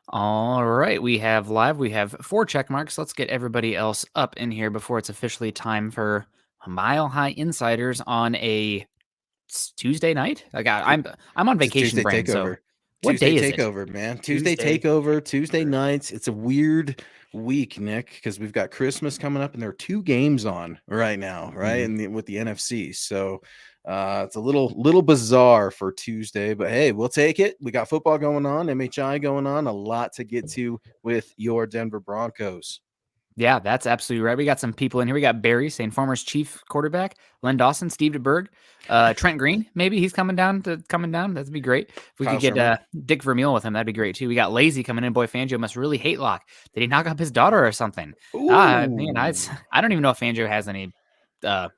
All right, we have 4 check marks. Let's get everybody else up in here before it's officially time for Mile High Insiders on a Tuesday night. I'm on It's a vacation Tuesday brain, so takeover. what Tuesday day is it? takeover, man. Tuesday Tuesday. takeover, Tuesday nights. It's a weird week, Nick, because we've got Christmas coming up and there are two games on right now, right? Mhm. And with the NFC. So it's a little bizarre for Tuesday, but hey, we'll take it. We got football going on, MHI going on, a lot to get to with your Denver Broncos. Yeah, that's absolutely right. We got some people in here. We got Barry saying former's chief quarterback, Len Dawson, Steve DeBerg, Trent Green. Maybe he's coming down. That'd be great. If we Kyle could get Shermer. Dick Vermeil with him, that'd be great too. We got Lazy coming in. Boy, Fangio must really hate Locke. Did he knock up his daughter or something? Man, Ooh. I don't even know if Fangio has any uh,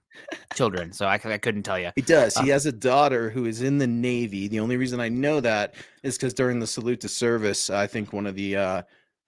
children, so I couldn't tell you. He does. He has a daughter who is in the Navy. The only reason I know that is because during the salute to service, I think one of the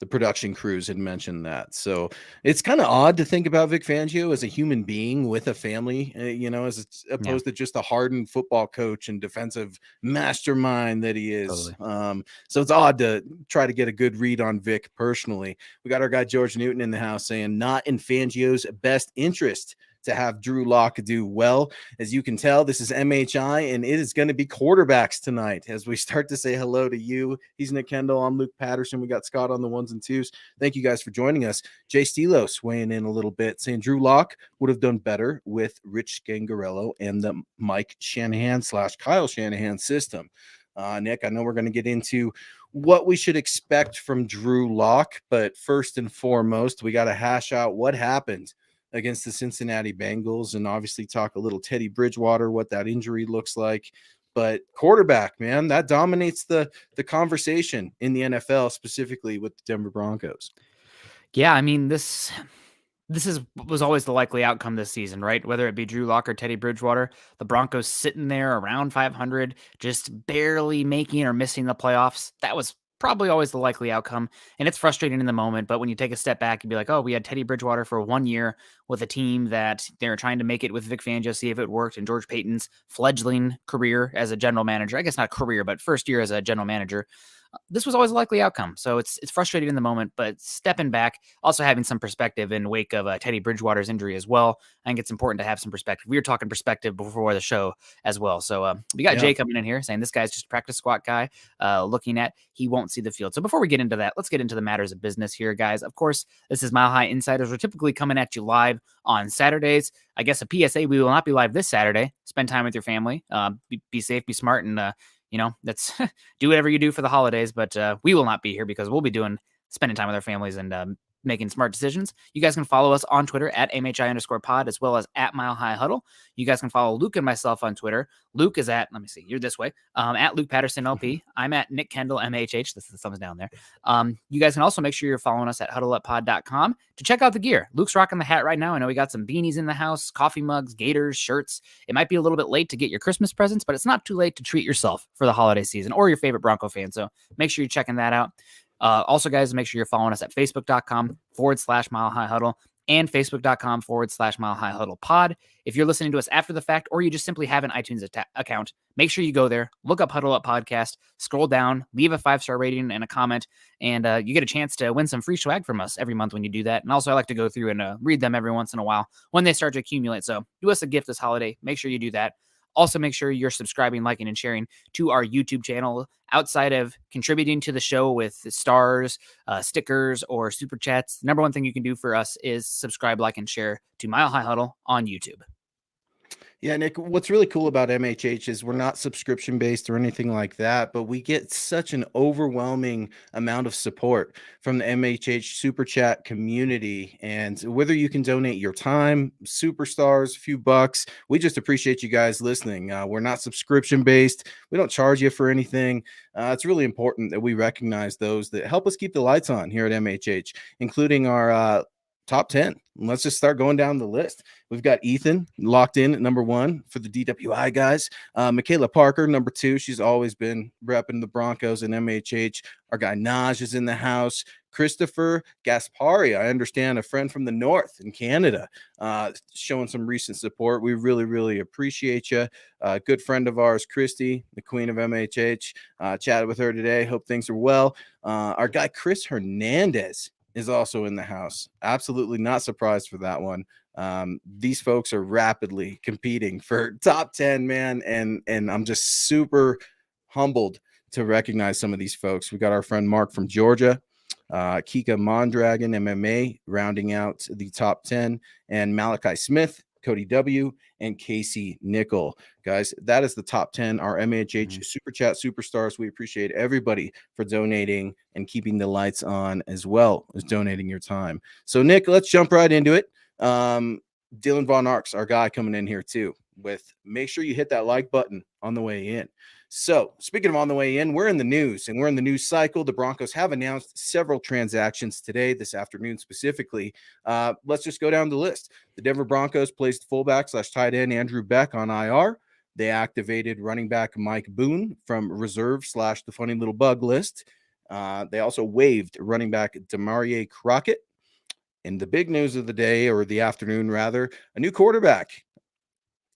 production crews had mentioned that. So it's kind of odd to think about Vic Fangio as a human being with a family, as Yeah, opposed to just a hardened football coach and defensive mastermind that he is. totally. So it's odd to try to get a good read on Vic personally. We got our guy George Newton in the house saying not in Fangio's best interest to have Drew Lock do well. As you can tell, this is MHI, and it is going to be quarterbacks tonight as we start to say hello to you. He's Nick Kendell. I'm Luke Patterson. We got Scott on the ones and twos. Thank you guys for joining us. Jay Stelos weighing in a little bit, saying Drew Lock would have done better with Rich Gangarello and the Mike Shanahan / Kyle Shanahan system. Nick, I know we're going to get into what we should expect from Drew Lock, but first and foremost, we got to hash out what happened against the Cincinnati Bengals and obviously talk a little Teddy Bridgewater, what that injury looks like. But quarterback, man, that dominates the conversation in the NFL, specifically with the Denver Broncos. Yeah, I mean was always the likely outcome this season, right? Whether it be Drew Lock or Teddy Bridgewater, the Broncos sitting there around 500, just barely making or missing the playoffs. That was probably always the likely outcome. And it's frustrating in the moment, but when you take a step back and be like, oh, we had Teddy Bridgewater for 1 year with a team that they're trying to make it with Vic Fangio, see if it worked, and George Payton's fledgling career as a general manager. I guess not career, but first year as a general manager. This was always a likely outcome. So it's frustrating in the moment, but stepping back, also having some perspective in wake of Teddy Bridgewater's injury as well. I think it's important to have some perspective. We were talking perspective before the show as well. So we got Yeah. Jay coming in here saying this guy's just a practice squad guy looking at he won't see the field. So before we get into that, let's get into the matters of business here, guys. Of course, this is Mile High Insiders. We're typically coming at you live on Saturdays. I guess a PSA, we will not be live this Saturday. Spend time with your family. Be safe, be smart, and that's do whatever you do for the holidays, but we will not be here because we'll be spending time with our families and making smart decisions. You guys can follow us on Twitter at MHI_pod as well as at Mile High Huddle. You guys can follow Luke and myself on Twitter. Luke is at, let me see, you're this way, at Luke Patterson LP. I'm at Nick Kendell MHH. This is the thumbs down there. You guys can also make sure you're following us at huddleuppod.com to check out the gear. Luke's rocking the hat right now. I know we got some beanies in the house, coffee mugs, gaiters, shirts. It might be a little bit late to get your Christmas presents, but it's not too late to treat yourself for the holiday season or your favorite Bronco fan. So make sure you're checking that out. Also, guys, make sure you're following us at facebook.com/Mile High Huddle and facebook.com/Mile High Huddle pod. If you're listening to us after the fact, or you just simply have an iTunes account, make sure you go there, look up Huddle Up Podcast, scroll down, leave a 5-star rating and a comment, and you get a chance to win some free swag from us every month when you do that. And also, I like to go through and read them every once in a while when they start to accumulate. So do us a gift this holiday. Make sure you do that. Also, make sure you're subscribing, liking, and sharing to our YouTube channel. Outside of contributing to the show with stars, stickers, or super chats, the number one thing you can do for us is subscribe, like, and share to Mile High Huddle on YouTube. Yeah, Nick, what's really cool about MHH is we're not subscription based or anything like that, but we get such an overwhelming amount of support from the MHH Super Chat community. And whether you can donate your time, superstars, a few bucks, we just appreciate you guys listening. We're not subscription based. We don't charge you for anything. It's really important that we recognize those that help us keep the lights on here at MHH, including our top 10. Let's just start going down the list. We've got Ethan locked in at number 1 for the DWI guys. Michaela Parker, number 2. She's always been repping the Broncos and MHH. Our guy Naj is in the house. Christopher Gaspari, I understand a friend from the north in Canada, showing some recent support. We really, really appreciate you. Good friend of ours, Christy, the queen of MHH, chatted with her today. Hope things are well. Our guy, Chris Hernandez, is also in the house. Absolutely not surprised for that one. These folks are rapidly competing for top 10, man. And I'm just super humbled to recognize some of these folks. We got our friend Mark from Georgia, Kika Mondragon MMA rounding out the top 10, and Malachi Smith, Cody W, and Casey Nickel. Guys, that is the top 10, our MHH Super Chat Superstars. We appreciate everybody for donating and keeping the lights on, as well as donating your time. So, Nick, let's jump right into it. Dylan Von Arks, our guy, coming in here too with, make sure you hit that like button on the way in. So, speaking of on the way in, we're in the news, and we're in the news cycle. The Broncos have announced several transactions today, this afternoon specifically. Let's just go down the list. The Denver Broncos placed fullback / tight end Andrew Beck on IR. They activated running back Mike Boone from reserve / the funny little bug list. They also waived running back Demarie Crockett. And the big news of the day, or the afternoon rather, a new quarterback.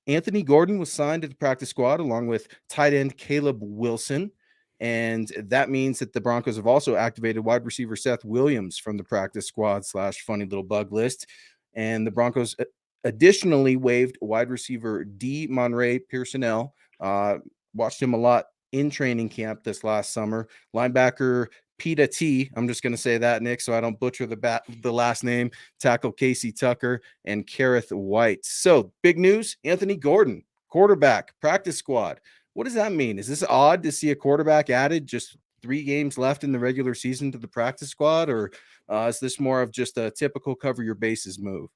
Anthony Gordon was signed to the practice squad along with tight end Caleb Wilson. And that means that the Broncos have also activated wide receiver Seth Williams from the practice squad / funny little bug list. And the Broncos additionally waived wide receiver D. Monray Pearsonell. Watched him a lot in training camp this last summer. Linebacker Peta T, I'm just going to say that, Nick, so I don't butcher the last name. Tackle Casey Tucker and Kareth White. So, big news, Anthony Gordon, quarterback, practice squad. What does that mean? Is this odd to see a quarterback added just 3 games left in the regular season to the practice squad, or is this more of just a typical cover your bases move?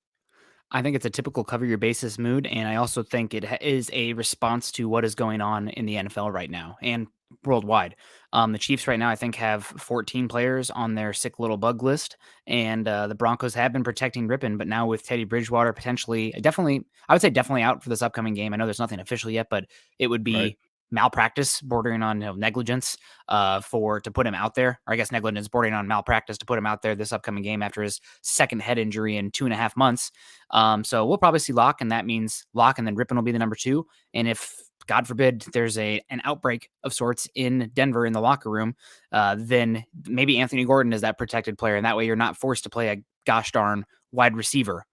I think it's a typical cover your bases mood, and I also think it is a response to what is going on in the NFL right now and worldwide. The Chiefs right now, I think, have 14 players on their sick little bug list, and the Broncos have been protecting Rypien, but now with Teddy Bridgewater potentially, I would say definitely out for this upcoming game. I know there's nothing official yet, but it would be malpractice bordering on negligence to put him out there, or I guess negligence bordering on malpractice to put him out there this upcoming game after his second head injury in 2.5 months. So we'll probably see Locke, and that means Locke, and then Rypien will be the number 2. And if, God forbid, there's an outbreak of sorts in Denver in the locker room, then maybe Anthony Gordon is that protected player, and that way you're not forced to play a gosh darn wide receiver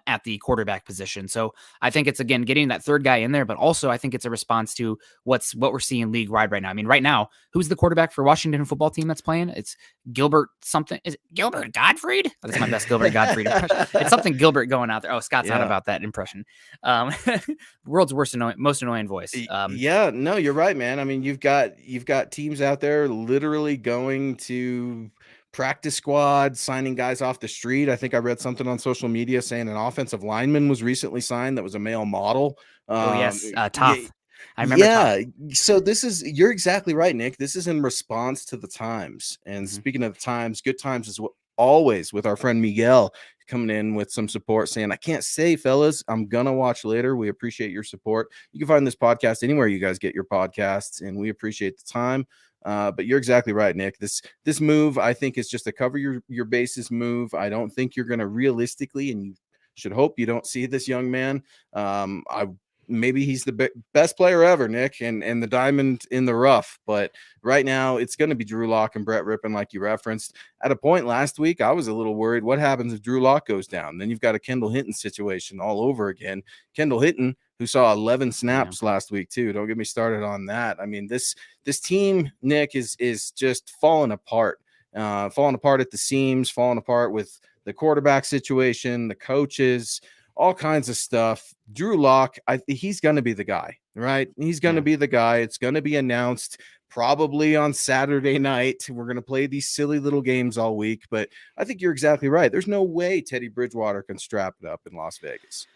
at the quarterback position. So I think it's, again, getting that third guy in there, but also I think it's a response to what we're seeing league-wide right now. I mean, right now, who's the quarterback for Washington football team that's playing? It's Gilbert something. Is it Gilbert Gottfried? Oh, that's my best Gilbert Gottfried impression. It's something Gilbert going out there. Oh, Scott's not about that impression. World's most annoying voice. Yeah, no, you're right, man. I mean, you've got teams out there literally going to practice squad, signing guys off the street. I think I read something on social media saying an offensive lineman was recently signed that was a male model. Yes, Tough. I remember. Yeah, so you're exactly right, Nick. This is in response to the times. And speaking of the times, good times is always with our friend Miguel coming in with some support, saying, I can't say, fellas, I'm gonna watch later. We appreciate your support. You can find this podcast anywhere you guys get your podcasts, and we appreciate the time. But you're exactly right, Nick. This move, I think, is just a cover your bases move. I don't think you're going to realistically, and you should hope you don't see this young man. Maybe he's the best player ever, Nick, and the diamond in the rough. But right now, it's going to be Drew Lock and Brett Rypien, like you referenced. At a point last week, I was a little worried. What happens if Drew Lock goes down? Then you've got a Kendall Hinton situation all over again. Kendall Hinton, who saw 11 snaps last week too. Don't get me started on that. I mean, this team, Nick, is just falling apart at the seams, falling apart with the quarterback situation, the coaches, all kinds of stuff. Drew Lock, he's going to be the guy, right? He's going to be the guy. It's going to be announced probably on Saturday night. We're going to play these silly little games all week, but I think you're exactly right. There's no way Teddy Bridgewater can strap it up in Las Vegas.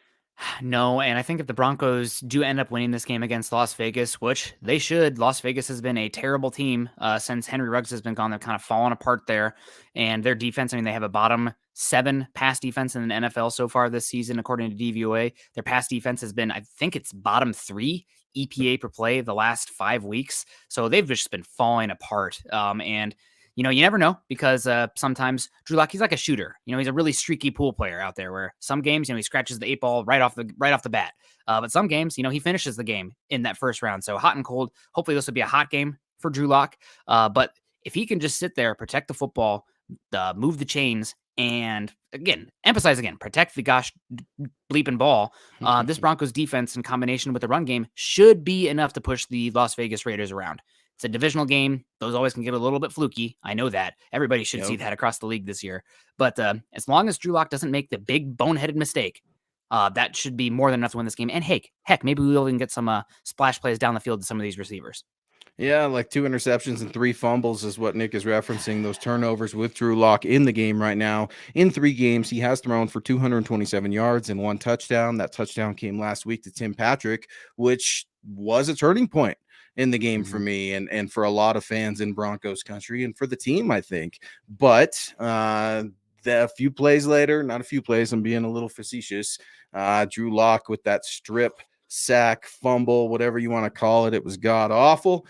No, and I think if the Broncos do end up winning this game against Las Vegas, which they should, Las Vegas has been a terrible team since Henry Ruggs has been gone. They've kind of fallen apart there. And their defense, I mean, they have a bottom 7 pass defense in the NFL so far this season, according to DVOA. Their pass defense has been, I think it's bottom 3 EPA per play the last 5 weeks. So they've just been falling apart. And you never know because sometimes Drew Lock, he's like a shooter. He's a really streaky pool player out there where some games, he scratches the 8 ball right off the bat. But some games, he finishes the game in that first round. So hot and cold. Hopefully this will be a hot game for Drew Lock. But if he can just sit there, protect the football, move the chains, and emphasize protect the gosh bleeping ball. This Broncos defense in combination with the run game should be enough to push the Las Vegas Raiders around. It's a divisional game. Those always can get a little bit fluky. I know that. Everybody should see that across the league this year. But as long as Drew Lock doesn't make the big boneheaded mistake, that should be more than enough to win this game. And heck, maybe we'll even get some splash plays down the field to some of these receivers. Yeah, like 2 interceptions and 3 fumbles is what Nick is referencing. Those turnovers with Drew Lock in the game right now. In 3 games, he has thrown for 227 yards and 1 touchdown. That touchdown came last week to Tim Patrick, which was a turning point in the game for me and for a lot of fans in Broncos country and for the team, I think. But a few plays later, not a few plays, I'm being a little facetious, Drew Lock with that strip, sack, fumble, whatever you want to call it. It was god awful.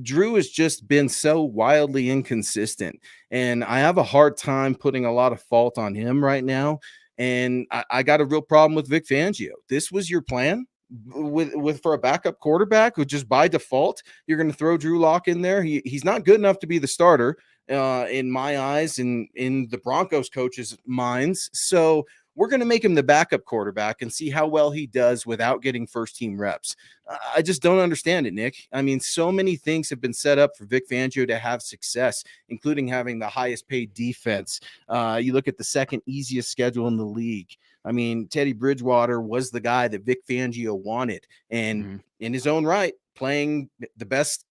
Drew has just been so wildly inconsistent, and I have a hard time putting a lot of fault on him right now. And I got a real problem with Vic Fangio. This was your plan with for a backup quarterback who just by default you're going to throw Drew Lock in there. He's not good enough to be the starter in my eyes and in the Broncos coaches' minds. So we're going to make him the backup quarterback and see how well he does without getting first team reps. I just don't understand it, Nick. I mean, so many things have been set up for Vic Fangio to have success, including having the highest paid defense. You look at the second easiest schedule in the league. I mean, Teddy Bridgewater was the guy that Vic Fangio wanted, and in his own right, playing the best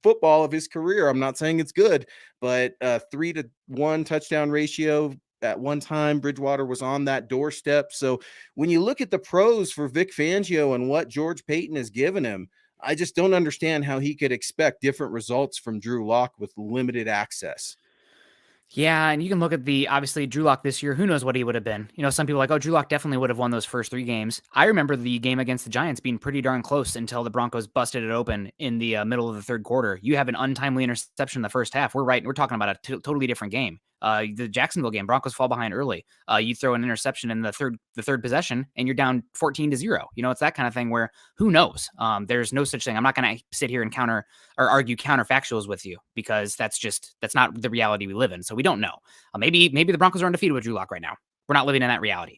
football of his career. I'm not saying it's good, but 3-to-1 touchdown ratio. At one time, Bridgewater was on that doorstep. So when you look at the pros for Vic Fangio and what George Paton has given him, I just don't understand how he could expect different results from Drew Lock with limited access. Yeah, and you can look at obviously Drew Lock this year. Who knows what he would have been? Some people are like, oh, Drew Lock definitely would have won those first 3 games. I remember the game against the Giants being pretty darn close until the Broncos busted it open in the middle of the third quarter. You have an untimely interception in the first half. We're talking about a totally different game. The Jacksonville game, Broncos fall behind early. You throw an interception in the third possession, and you're down 14-0. It's that kind of thing where who knows? There's no such thing. I'm not going to sit here and argue counterfactuals with you because that's not the reality we live in. So we don't know. Maybe the Broncos are undefeated with Drew Lock right now. We're not living in that reality.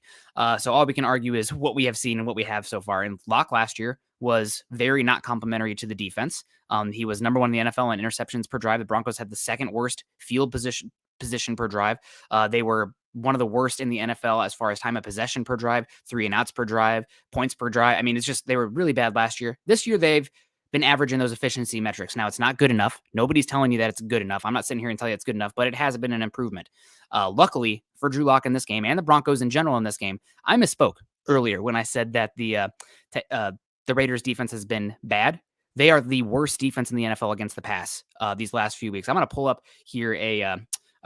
So all we can argue is what we have seen and what we have so far. And Lock last year was very not complimentary to the defense. He was number 1 in the NFL in interceptions per drive. The Broncos had the second worst field position per drive. They were one of the worst in the NFL as far as time of possession per drive, 3 and outs per drive, points per drive. I mean, they were really bad last year. This year, they've been averaging those efficiency metrics. Now, it's not good enough. Nobody's telling you that it's good enough. I'm not sitting here and telling you it's good enough, but it has been an improvement. Luckily for Drew Lock in this game and the Broncos in general in this game, I misspoke earlier when I said that the Raiders defense has been bad. They are the worst defense in the NFL against the pass these last few weeks. I'm going to pull up here a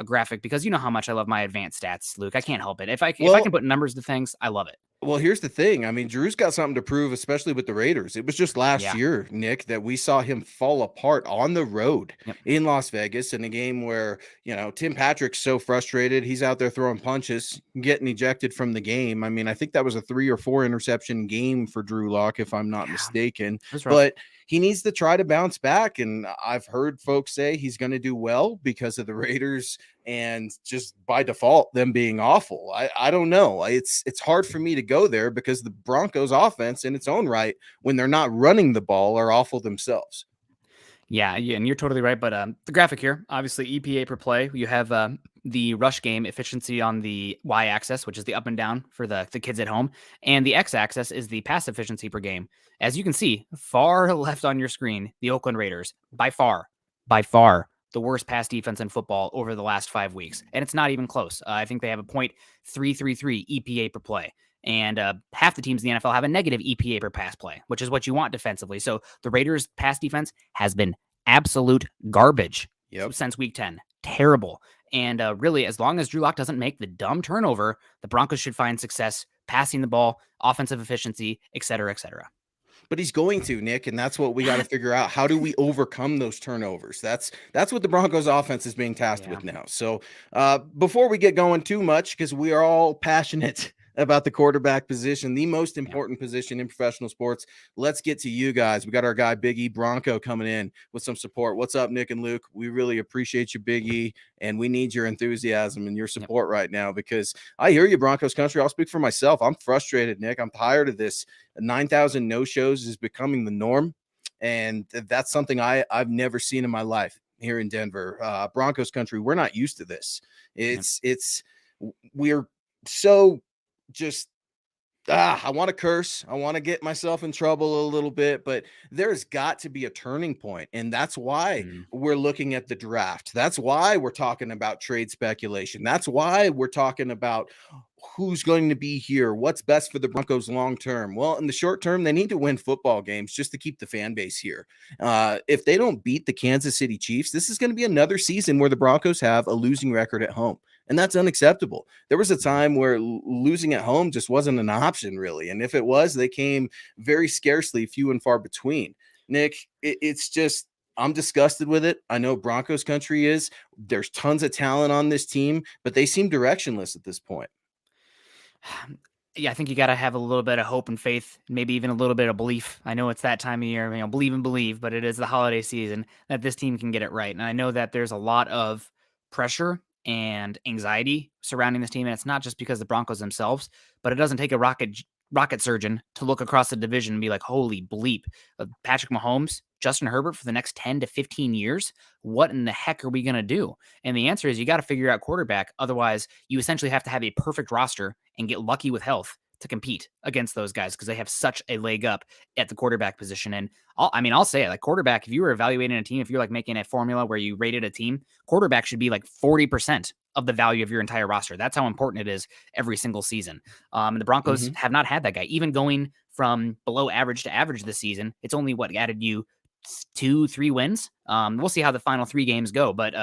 graphic because you know how much I love my advanced stats, Luke. I can't help it. If I can put numbers to things, I love it. Well, here's the thing. I mean, Drew's got something to prove, especially with the Raiders. It was just last year, Nick, that we saw him fall apart on the road in Las Vegas in a game where, Tim Patrick's so frustrated. He's out there throwing punches, getting ejected from the game. I mean, I think that was a 3 or 4 interception game for Drew Lock, if I'm not mistaken. But he needs to try to bounce back. And I've heard folks say he's going to do well because of the Raiders and just by default them being awful. I don't know. It's hard for me to go there because the Broncos offense in its own right, when they're not running the ball, are awful themselves. Yeah, and you're totally right. But the graphic here, obviously EPA per play, you have the rush game efficiency on the y-axis, which is the up and down for the kids at home. And the x-axis is the pass efficiency per game. As you can see, far left on your screen, the Oakland Raiders, by far, the worst pass defense in football over the last 5 weeks. And it's not even close. I think they have a .333 EPA per play. And half the teams in the NFL have a negative EPA per pass play, which is what you want defensively. So the Raiders' pass defense has been absolute garbage since week 10. Terrible. And really, as long as Drew Lock doesn't make the dumb turnover, the Broncos should find success passing the ball, offensive efficiency, et cetera, et cetera. but he's going to, Nick, and that's what we got to figure out. How do we overcome those turnovers? That's what the Broncos offense is being tasked with now. So before we get going too much, because we are all passionate about the quarterback position, the most important position in professional sports, let's get to you guys. We got our guy Big E Bronco coming in with some support. What's up, Nick and Luke? We really appreciate you, Big E, and we need your enthusiasm and your support right now, because I hear you, Broncos country. I'll speak for myself. I'm frustrated, Nick. I'm tired of this. 9,000 no-shows is becoming the norm, and that's something I've never seen in my life here in Denver. Broncos country, we're not used to this. We're so just I want to curse. I want to get myself in trouble a little bit, but there's got to be a turning point. And that's why we're looking at the draft. That's why we're talking about trade speculation. That's why we're talking about who's going to be here, what's best for the Broncos long term. Well, in the short term, they need to win football games just to keep the fan base here. If they don't beat the Kansas City Chiefs, this is going to be another season where the Broncos have a losing record at home. And that's unacceptable. There was a time where losing at home just wasn't an option, really. And if it was, they came very scarcely, few and far between. Nick, it's just, I'm disgusted with it. I know Broncos country is. There's tons of talent on this team, but they seem directionless at this point. Yeah, I think you got to have a little bit of hope and faith, maybe even a little bit of belief. I know it's that time of year, believe and believe, but it is the holiday season that this team can get it right. And I know that there's a lot of pressure and anxiety surrounding this team. And it's not just because the Broncos themselves, but it doesn't take a rocket surgeon to look across the division and be like, holy bleep, Patrick Mahomes, Justin Herbert for the next 10 to 15 years. What in the heck are we going to do? And the answer is you got to figure out quarterback. Otherwise, you essentially have to have a perfect roster and get lucky with health to compete against those guys, because they have such a leg up at the quarterback position. And I'll say it, like quarterback, if you were evaluating a team, if you're like making a formula where you rated a team, quarterback should be like 40% of the value of your entire roster. That's how important it is every single season. And the Broncos have not had that guy. Even going from below average to average this season, it's only added you 2-3 wins. We'll see how the final 3 games go, but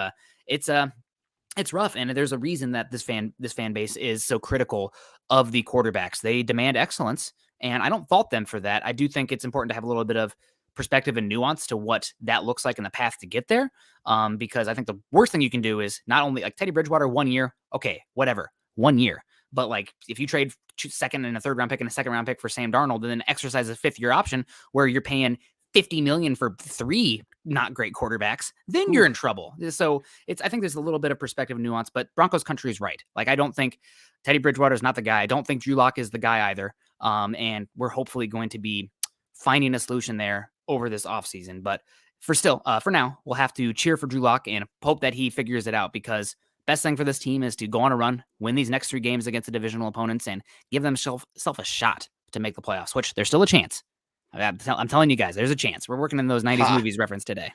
it's rough, and there's a reason that this fan base is so critical of the quarterbacks. They demand excellence, and I don't fault them for that. I do think it's important to have a little bit of perspective and nuance to what that looks like in the path to get there, because I think the worst thing you can do is not only like Teddy Bridgewater 1 year, okay, whatever, 1 year, but like if you trade second and a third round pick and a second round pick for Sam Darnold, and then exercise a 5th year option where you're paying $50 million for 3 not great quarterbacks, then you're in trouble. So I think there's a little bit of perspective and nuance, but Broncos country is right. Like, I don't think Teddy Bridgewater is not the guy. I don't think Drew Lock is the guy either. And we're hopefully going to be finding a solution there over this offseason. But for now, we'll have to cheer for Drew Lock and hope that he figures it out, because best thing for this team is to go on a run, win these next 3 games against the divisional opponents, and give themselves a shot to make the playoffs, which there's still a chance. I'm telling you guys, there's a chance. We're working in those 90s movies reference today.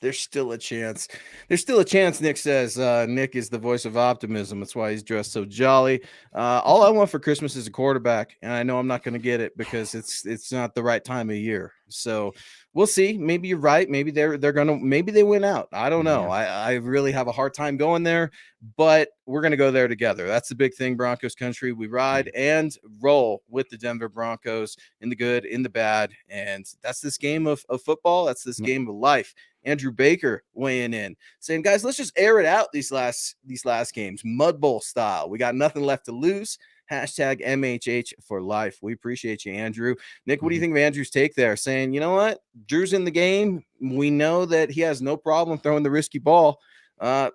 There's still a chance. There's still a chance, Nick says. Nick is the voice of optimism. That's why he's dressed so jolly. All I want for Christmas is a quarterback, and I know I'm not going to get it because it's not the right time of year. So we'll see. Maybe you're right. Maybe maybe they win out. I don't know. I really have a hard time going there, but we're going to go there together. That's the big thing, Broncos country. We ride and roll with the Denver Broncos in the good, in the bad. And that's this game of football. That's this game of life. Andrew Baker weighing in, saying, guys, let's just air it out these last games, Mud Bowl style. We got nothing left to lose. Hashtag MHH for life. We appreciate you, Andrew. Nick, what do you think of Andrew's take there? Saying, you know what? Drew's in the game. We know that he has no problem throwing the risky ball.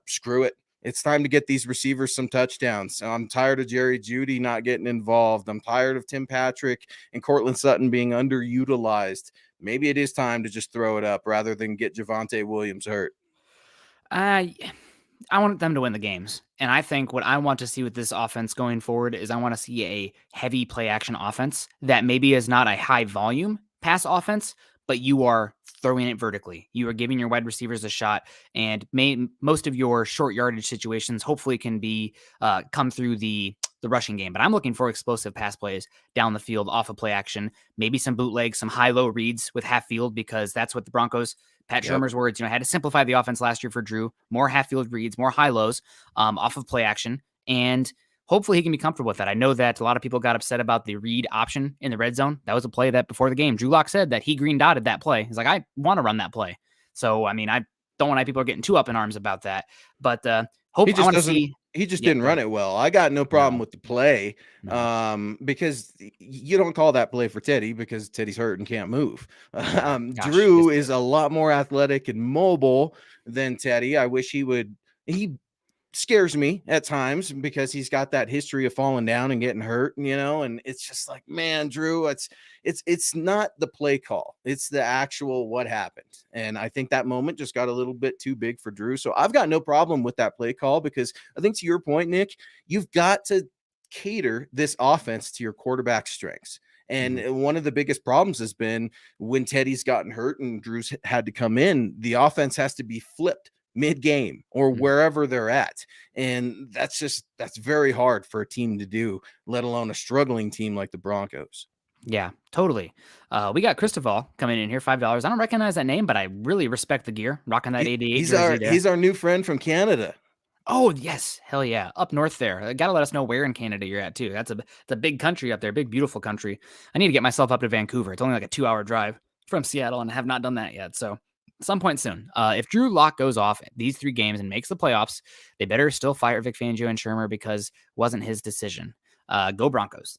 Screw it. It's time to get these receivers some touchdowns. I'm tired of Jerry Jeudy not getting involved. I'm tired of Tim Patrick and Cortland Sutton being underutilized. Maybe it is time to just throw it up rather than get Javonte Williams hurt. I want them to win the games. And I think what I want to see with this offense going forward is I want to see a heavy play action offense that maybe is not a high volume pass offense, but you are throwing it vertically. You are giving your wide receivers a shot, and most of your short yardage situations hopefully can be come through the rushing game. But I'm looking for explosive pass plays down the field off of play action, maybe some bootlegs, some high-low reads with half field, because that's what the Broncos, Pat Shermer's words, had to simplify the offense last year for Drew, more half field reads, more high lows off of play action. And hopefully he can be comfortable with that. I know that a lot of people got upset about the read option in the red zone. That was a play that before the game, Drew Lock said that he green dotted that play. He's like, I want to run that play. So, I mean, I don't want people getting too up in arms about that. But He I just want to doesn't. see. He just Yeah, didn't run it well. I got no problem with the play, No. because you don't call that play for Teddy because Teddy's hurt and can't move. Gosh, yes, Drew is a lot more athletic and mobile than Teddy. I wish he would. He scares me at times because he's got that history of falling down and getting hurt, and it's just like, man, Drew, it's not the play call, it's the actual what happened. And I think that moment just got a little bit too big for Drew. So I've got no problem with that play call, because I think, to your point, Nick, you've got to cater this offense to your quarterback strengths. And one of the biggest problems has been when Teddy's gotten hurt and Drew's had to come in, the offense has to be flipped mid-game or wherever they're at. And that's very hard for a team to do, let alone a struggling team like the Broncos. Yeah, totally. We got Cristobal coming in here, $5. I don't recognize that name, but I really respect the gear. Rocking that 88 jersey there. He's our new friend from Canada. Oh, yes. Hell yeah. Up north there. Got to let us know where in Canada you're at, too. It's a big country up there, big, beautiful country. I need to get myself up to Vancouver. It's only like a 2-hour drive from Seattle, and I have not done that yet. So some point soon. If Drew Lock goes off these 3 games and makes the playoffs, they better still fire Vic Fangio and Shermer, because it wasn't his decision. Go Broncos.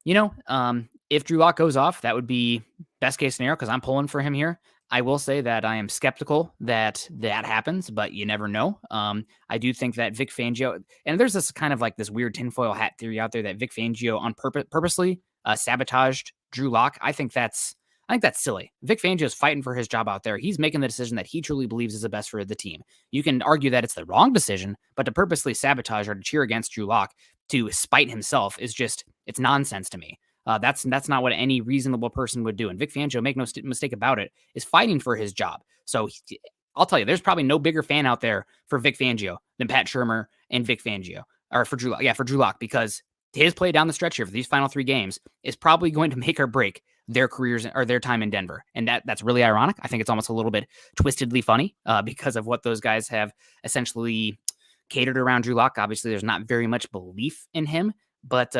If Drew Lock goes off, that would be best case scenario, because I'm pulling for him here. I will say that I am skeptical that happens, but you never know. I do think that Vic Fangio, and there's this kind of like this weird tinfoil hat theory out there that Vic Fangio on purposely sabotaged Drew Lock. I think that's silly. Vic Fangio is fighting for his job out there. He's making the decision that he truly believes is the best for the team. You can argue that it's the wrong decision, but to purposely sabotage or to cheer against Drew Lock to spite himself is just, it's nonsense to me. That's not what any reasonable person would do. And Vic Fangio, make no mistake about it, is fighting for his job. So I'll tell you, there's probably no bigger fan out there for Vic Fangio than Pat Shermer and Vic Fangio, or for Drew Lock. Yeah, for Drew Lock, because his play down the stretch here for these final 3 games is probably going to make or break their careers or their time in Denver. And that's really ironic. I think it's almost a little bit twistedly funny because of what those guys have essentially catered around Drew Lock. Obviously, there's not very much belief in him, but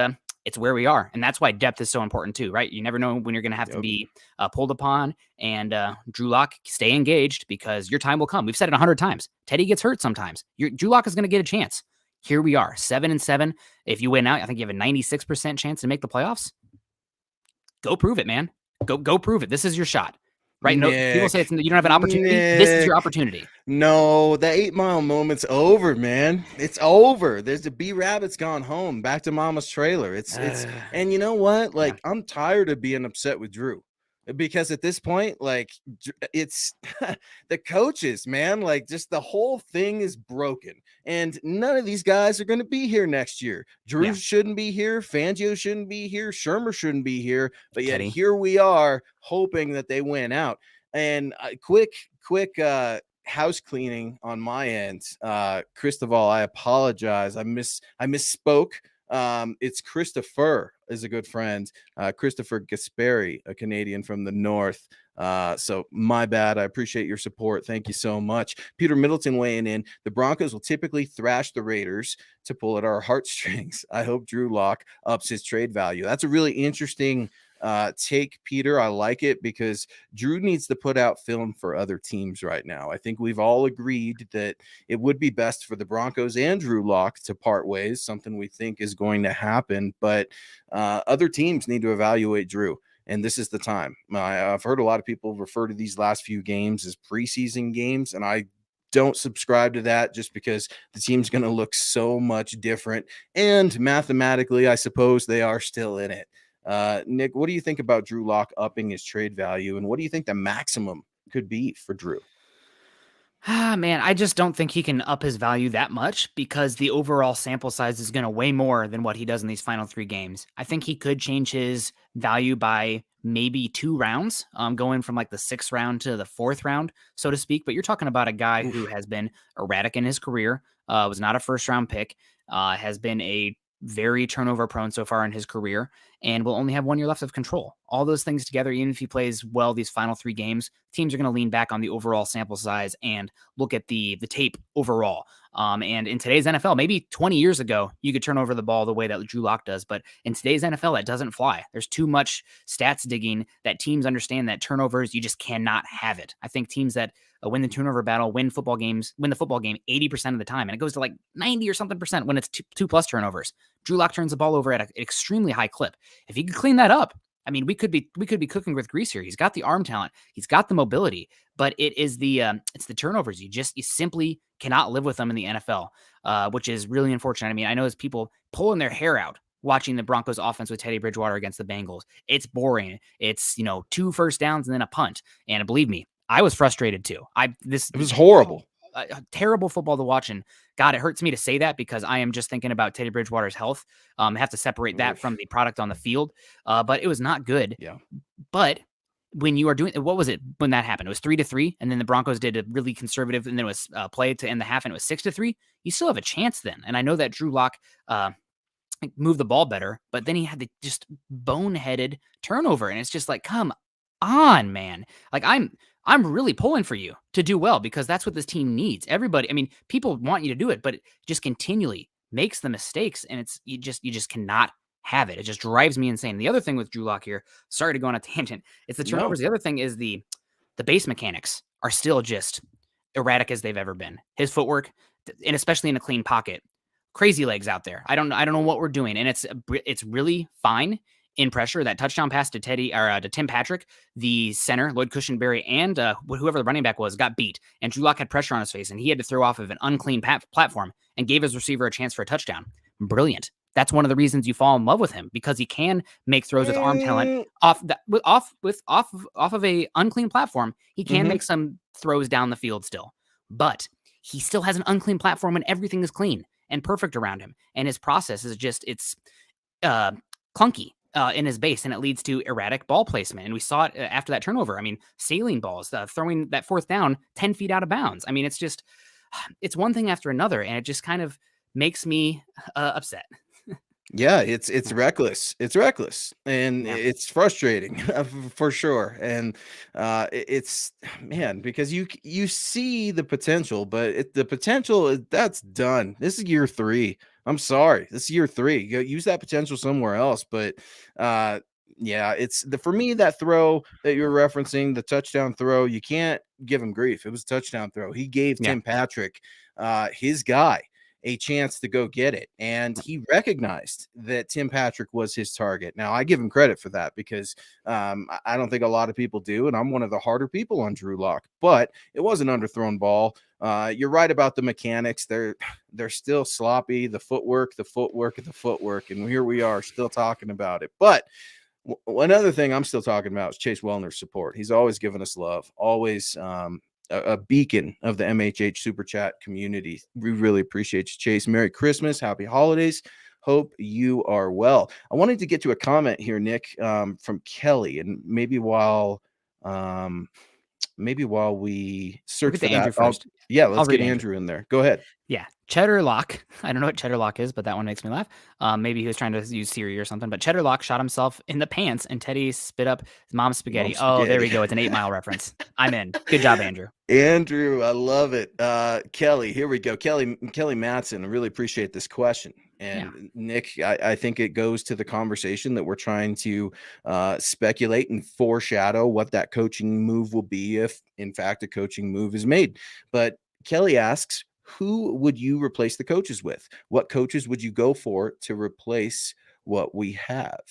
it's where we are. And that's why depth is so important too, right? You never know when you're going to have to be pulled upon. And Drew Lock, stay engaged, because your time will come. We've said it 100 times. Teddy gets hurt sometimes. Drew Lock is going to get a chance. Here we are, 7-7. If you win out, I think you have a 96% chance to make the playoffs. Go prove it, man. Go prove it. This is your shot. Right? No, people say you don't have an opportunity. This is your opportunity. No, the 8 Mile moment's over, man. It's over. There's the B Rabbit's gone home, back to mama's trailer. It's and you know what? Like, I'm tired of being upset with Drew, because at this point, like, it's the coaches, man. Like, just the whole thing is broken, and none of these guys are going to be here next year. Drew shouldn't be here. Fangio shouldn't be here. Shermer shouldn't be here. But yet here we are, hoping that they win out. And quick house cleaning on my end. Cristobal, I apologize. I misspoke. It's Christopher is a good friend. Christopher Gasperi, a Canadian from the north. So my bad. I appreciate your support. Thank you so much. Peter Middleton weighing in. The Broncos will typically thrash the Raiders to pull at our heartstrings. I hope Drew Lock ups his trade value. That's a really interesting take, Peter. I like it, because Drew needs to put out film for other teams right now. I think we've all agreed that it would be best for the Broncos and Drew Lock to part ways, something we think is going to happen, but other teams need to evaluate Drew. And this is the time. I've heard a lot of people refer to these last few games as preseason games, and I don't subscribe to that, just because the team's going to look so much different. And mathematically, I suppose they are still in it. Nick, what do you think about Drew Lock upping his trade value, and what do you think the maximum could be for Drew? Man, I just don't think he can up his value that much, because the overall sample size is going to weigh more than what he does in these final 3 games. I think he could change his value by maybe 2 rounds, going from like the 6th round to the 4th round, so to speak. But you're talking about a guy who has been erratic in his career, was not a first round pick, has been a very turnover prone so far in his career. and will only have 1 year left of control. All those things together, even if he plays well these final 3 games, teams are going to lean back on the overall sample size and look at the tape overall. And in today's NFL, maybe 20 years ago, you could turn over the ball the way that Drew Lock does. But in today's NFL, that doesn't fly. There's too much stats digging that teams understand that turnovers, you just cannot have it. I think teams that win the turnover battle, win the football game 80% of the time. And it goes to like 90 or something percent when it's two plus turnovers. Drew Lock turns the ball over at an extremely high clip. If he could clean that up, I mean, we could be cooking with grease here. He's got the arm talent, he's got the mobility, but it's the turnovers. You simply cannot live with them in the NFL, which is really unfortunate. I mean, I know there's people pulling their hair out watching the Broncos offense with Teddy Bridgewater against the Bengals. It's boring. It's 2 first downs and then a punt. And believe me, I was frustrated too. It was horrible. Terrible football to watch. And God, it hurts me to say that because I am just thinking about Teddy Bridgewater's health. I have to separate that from the product on the field. But it was not good. Yeah. But when you are doing, what was it when that happened? It was 3-3, and then the Broncos did a really conservative, and then it was play to end the half, and it was 6-3. You still have a chance then. And I know that Drew Lock moved the ball better, but then he had the just boneheaded turnover, and it's just like, come on, man. Like I'm really pulling for you to do well because that's what this team needs. Everybody, I mean, people want you to do it, but it just continually makes the mistakes, and you just cannot have it. It just drives me insane. The other thing with Drew Lock here, sorry to go on a tangent, it's the turnovers. No. The other thing is the base mechanics are still just erratic as they've ever been. His footwork, and especially in a clean pocket, crazy legs out there. I don't know what we're doing, and it's really fine in pressure. That touchdown pass to to Tim Patrick, the center, Lloyd Cushenberry, and whoever the running back was, got beat. And Drew Lock had pressure on his face, and he had to throw off of an unclean platform and gave his receiver a chance for a touchdown. Brilliant. That's one of the reasons you fall in love with him, because he can make throws with arm talent off of a unclean platform. He can make some throws down the field still, but he still has an unclean platform when everything is clean and perfect around him. And his process is it's clunky in his base, and it leads to erratic ball placement. And we saw it after that turnover. I mean, sailing balls, throwing that 4th down 10 feet out of bounds. I mean, it's one thing after another, and it just kind of makes me upset. Yeah, it's reckless. It's reckless, and it's frustrating for sure. And it's, man, because you see the potential, but the potential, that's done. This is year 3. I'm sorry, this is year 3. You use that potential somewhere else. But yeah, for me, that throw that you're referencing, the touchdown throw, you can't give him grief. It was a touchdown throw. He gave Tim Patrick, his guy, a chance to go get it. And he recognized that Tim Patrick was his target. Now, I give him credit for that because I don't think a lot of people do. And I'm one of the harder people on Drew Lock, but it was an underthrown ball. You're right about the mechanics. They're still sloppy. The footwork. And here we are still talking about it. But one other thing I'm still talking about is Chase Wellner's support. He's always given us love, always a beacon of the MHH Super Chat community. We really appreciate you, Chase. Merry Christmas. Happy holidays. Hope you are well. I wanted to get to a comment here, Nick, from Kelly, and maybe while we search for that, first. Let's get Andrew in there. Go ahead. Yeah. Cheddar Lock. I don't know what Cheddar Lock is, but that one makes me laugh. Maybe he was trying to use Siri or something, but Cheddar Lock shot himself in the pants and Teddy spit up his mom's spaghetti. Oh, there we go. It's an 8 Mile reference. I'm in. Good job, Andrew. Andrew, I love it. Kelly, here we go. Kelly Matson, I really appreciate this question. And Nick, I think it goes to the conversation that we're trying to speculate and foreshadow what that coaching move will be if, in fact, a coaching move is made. But Kelly asks, who would you replace the coaches with? What coaches would you go for to replace what we have?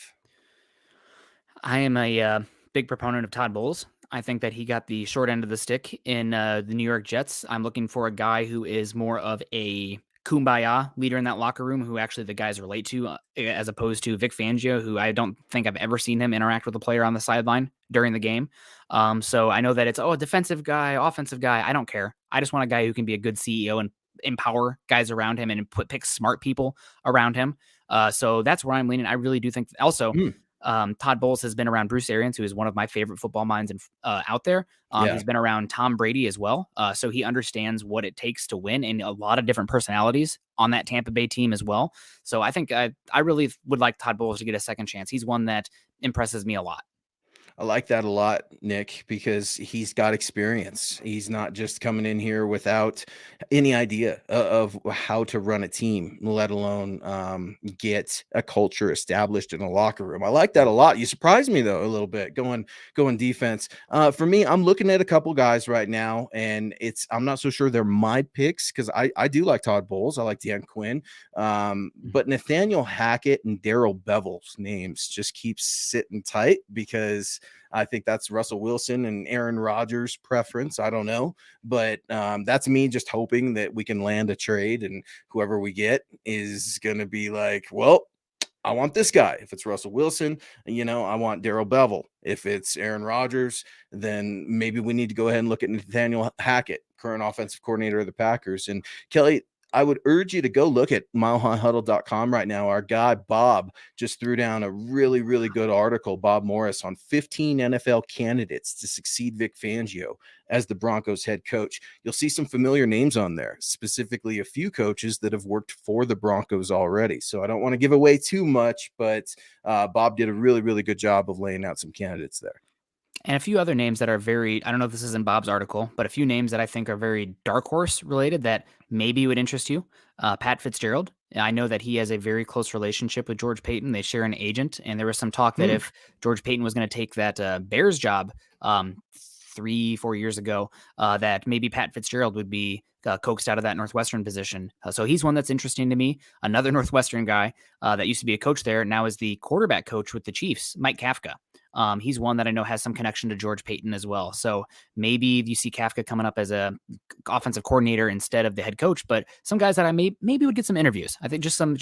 I am a big proponent of Todd Bowles. I think that he got the short end of the stick in the New York Jets. I'm looking for a guy who is more of a kumbaya leader in that locker room, who actually the guys relate to, as opposed to Vic Fangio, who I don't think I've ever seen him interact with a player on the sideline during the game. So I know that it's, a defensive guy, offensive guy. I don't care. I just want a guy who can be a good CEO and empower guys around him and pick smart people around him. So that's where I'm leaning. I really do think also Todd Bowles has been around Bruce Arians, who is one of my favorite football minds out there. Yeah. He's been around Tom Brady as well. So he understands what it takes to win, and a lot of different personalities on that Tampa Bay team as well. So I think I really would like Todd Bowles to get a second chance. He's one that impresses me a lot. I like that a lot, Nick, because he's got experience. He's not just coming in here without any idea of how to run a team, let alone get a culture established in a locker room. I like that a lot. You surprised me though a little bit going defense. For me, I'm looking at a couple guys right now, and I'm not so sure they're my picks because I do like Todd Bowles. I like Dan Quinn, but Nathaniel Hackett and Darrell Bevel's names just keep sitting tight because I think that's Russell Wilson and Aaron Rodgers' preference. I don't know, but that's me just hoping that we can land a trade, and whoever we get is going to be like, well, I want this guy. If it's Russell Wilson, I want Darrell Bevel. If it's Aaron Rodgers, then maybe we need to go ahead and look at Nathaniel Hackett, current offensive coordinator of the Packers. And Kelly, I would urge you to go look at milehighhuddle.com right now. Our guy, Bob, just threw down a really, really good article, Bob Morris, on 15 NFL candidates to succeed Vic Fangio as the Broncos head coach. You'll see some familiar names on there, specifically a few coaches that have worked for the Broncos already. So I don't want to give away too much, but Bob did a really, really good job of laying out some candidates there. And a few other names that are I don't know if this is in Bob's article, but a few names that I think are very dark horse related that maybe would interest you. Pat Fitzgerald. I know that he has a very close relationship with George Paton. They share an agent, and there was some talk that if George Paton was going to take that Bears job 3-4 years ago, that maybe Pat Fitzgerald would be coaxed out of that Northwestern position. So he's one that's interesting to me. Another Northwestern guy that used to be a coach there now is the quarterback coach with the Chiefs, Mike Kafka. He's one that I know has some connection to George Paton as well. So maybe you see Kafka coming up as a offensive coordinator instead of the head coach, but some guys that I maybe would get some interviews. I think just some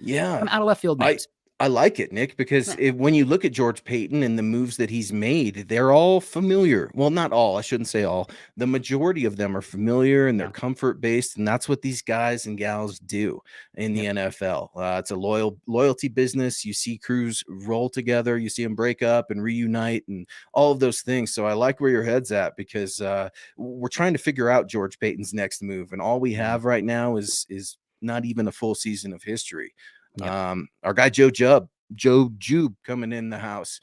out of left field names. I like it, Nick, because when you look at George Paton and the moves that he's made, they're all familiar. Well, not all. I shouldn't say all. The majority of them are familiar and they're comfort-based, and that's what these guys and gals do in the NFL. It's a loyalty business. You see crews roll together. You see them break up and reunite and all of those things. So I like where your head's at because we're trying to figure out George Paton's next move, and all we have right now is not even a full season of history. Our guy Joe Jube coming in the house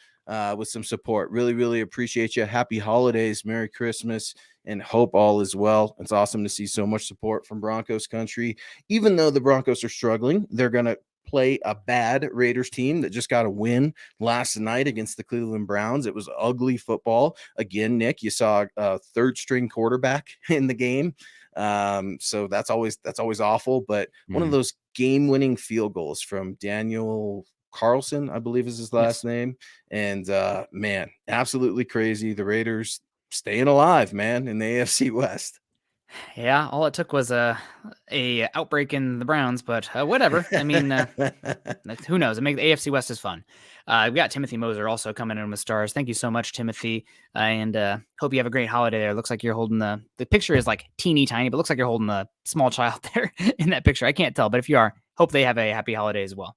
with some support. Really, really appreciate you. Happy holidays, Merry Christmas, and hope all is well. It's awesome to see so much support from Broncos country. Even though the Broncos are struggling, they're going to play a bad Raiders team that just got a win last night against the Cleveland Browns. It was ugly football. Again, Nick, you saw a third string quarterback in the game. So that's always awful, but one of those game-winning field goals from Daniel Carlson, I believe is his last name. And man, absolutely crazy. The Raiders staying alive, man, in the AFC West. Yeah, all it took was a outbreak in the Browns, but whatever. I mean, who knows? The AFC West is fun. We've got Timothy Moser also coming in with stars. Thank you so much, Timothy, and hope you have a great holiday there. Looks like you're holding the picture is like teeny tiny, but looks like you're holding a small child there in that picture. I can't tell, but if you are, hope they have a happy holiday as well.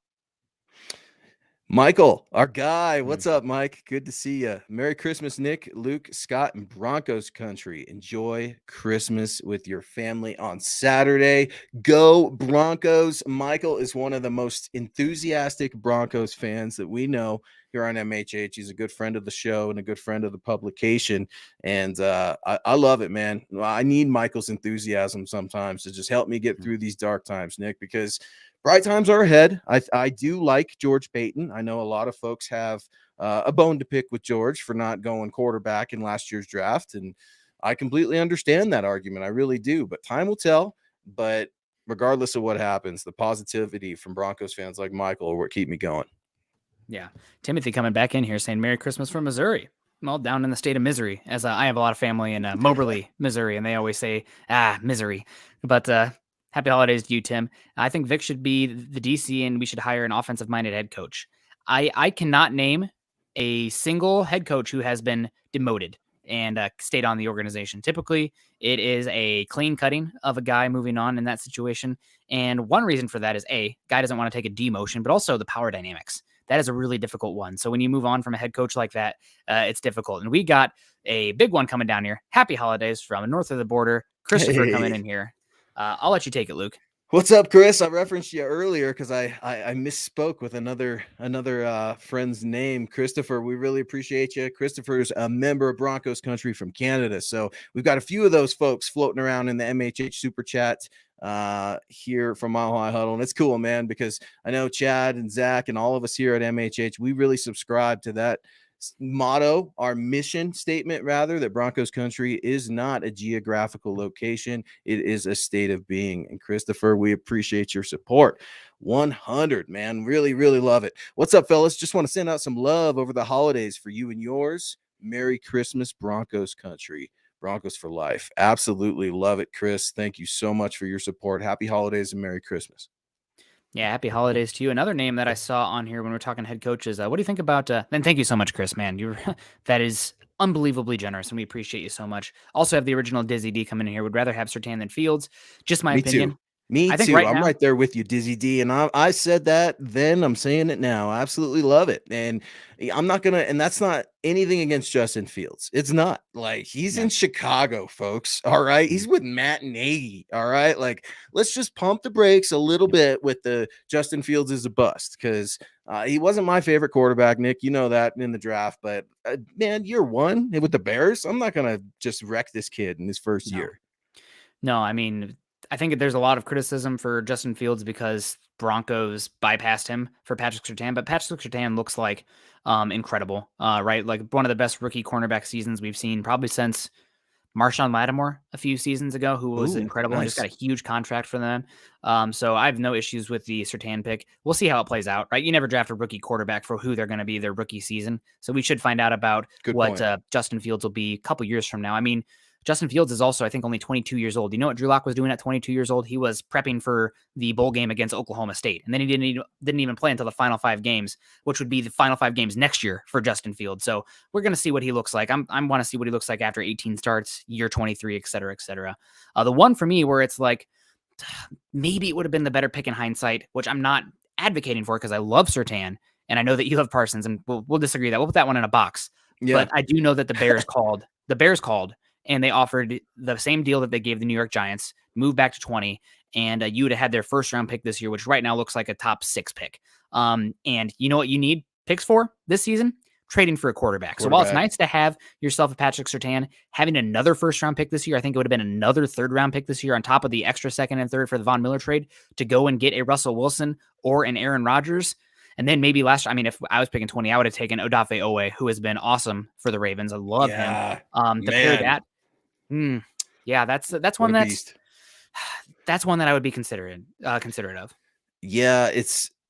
Michael, our guy. What's up, Mike? Good to see you. Merry Christmas, Nick, Luke, Scott, and Broncos country. Enjoy Christmas with your family on Saturday. Go Broncos. Michael is one of the most enthusiastic Broncos fans that we know here on MHH. He's a good friend of the show and a good friend of the publication. And I love it, man. I need Michael's enthusiasm sometimes to just help me get through these dark times, Nick, because bright times are ahead. I do like George Paton. I know a lot of folks have a bone to pick with George for not going quarterback in last year's draft, and I completely understand that argument. I really do, but time will tell. But regardless of what happens, the positivity from Broncos fans like Michael will keep me going. Yeah. Timothy coming back in here saying Merry Christmas from Missouri. I'm all down in the state of misery, as I have a lot of family in Moberly, Missouri, and they always say, misery. But happy holidays to you, Tim. I think Vic should be the DC, and we should hire an offensive-minded head coach. I cannot name a single head coach who has been demoted and stayed on the organization. Typically, it is a clean cutting of a guy moving on in that situation. And one reason for that is, A, guy doesn't want to take a demotion, but also the power dynamics that is a really difficult one. So when you move on from a head coach like that, it's difficult. And we got a big one coming down here. Happy holidays from north of the border. Christopher coming in here. I'll let you take it, Luke. What's up, Chris? I referenced you earlier because I misspoke with another friend's name, Christopher. We really appreciate you. Christopher's a member of Broncos country from Canada, so we've got a few of those folks floating around in the MHH super chat here from Mile High Huddle, and it's cool, man, because I know Chad and Zach and all of us here at MHH, we really subscribe to that motto, our mission statement rather, that Broncos country is not a geographical location, it is a state of being. And Christopher, we appreciate your support. 100, man, really love it. What's up, fellas? Just want to send out some love over the holidays for you and yours. Merry Christmas, Broncos country. Broncos for life. Absolutely love it, Chris. Thank you so much for your support. Happy holidays and Merry Christmas. Yeah, happy holidays to you. Another name that I saw on here when we're talking head coaches. What do you think about? And thank you so much, Chris. Man, that is unbelievably generous, and we appreciate you so much. Also, have the original Dizzy D coming in here. Would rather have Surtain than Fields. Just my opinion. Me I think too. right I'm now, right there with you, Dizzy D. And I said that then, I'm saying it now. I absolutely love it. And I'm not going to, and that's not anything against Justin Fields. It's not. Like, he's in Chicago, folks. All right. He's with Matt Nagy. All right. Like, let's just pump the brakes a little bit with the Justin Fields is a bust, because he wasn't my favorite quarterback, Nick. You know that in the draft. But man, year one with the Bears, I'm not going to just wreck this kid in his first year. No, I mean, I think there's a lot of criticism for Justin Fields because Broncos bypassed him for Patrick Surtain, but Patrick Surtain looks like incredible, right? Like one of the best rookie cornerback seasons we've seen probably since Marshawn Lattimore a few seasons ago, who was incredible and just got a huge contract for them. So I have no issues with the Surtain pick. We'll see how it plays out, right? You never draft a rookie quarterback for who they're going to be their rookie season. So we should find out about what Justin Fields will be a couple years from now. I mean, Justin Fields is also, I think, only 22 years old. You know what Drew Lock was doing at 22 years old? He was prepping for the bowl game against Oklahoma State. And then he didn't even play until the final 5 games, which would be the final 5 games next year for Justin Fields. So we're going to see what he looks like. I want to see what he looks like after 18 starts, year 23, et cetera, et cetera. The one for me where it's like, maybe it would have been the better pick in hindsight, which I'm not advocating for because I love Surtain. And I know that you love Parsons, and we'll disagree that. We'll put that one in a box. Yeah. But I do know that the Bears called. And they offered the same deal that they gave the New York Giants, move back to 20, and you would have had their first round pick this year, which right now looks like a top 6 pick. And you know what you need picks for this season? Trading for a quarterback. So while it's nice to have yourself a Patrick Surtain, having another first round pick this year, I think it would have been another third round pick this year on top of the extra second and third for the Von Miller trade to go and get a Russell Wilson or an Aaron Rodgers. And then maybe if I was picking 20, I would have taken Odafe Owe, who has been awesome for the Ravens. I love him. To pair that. Yeah, that's one that's one that I would be considerate of. Yeah,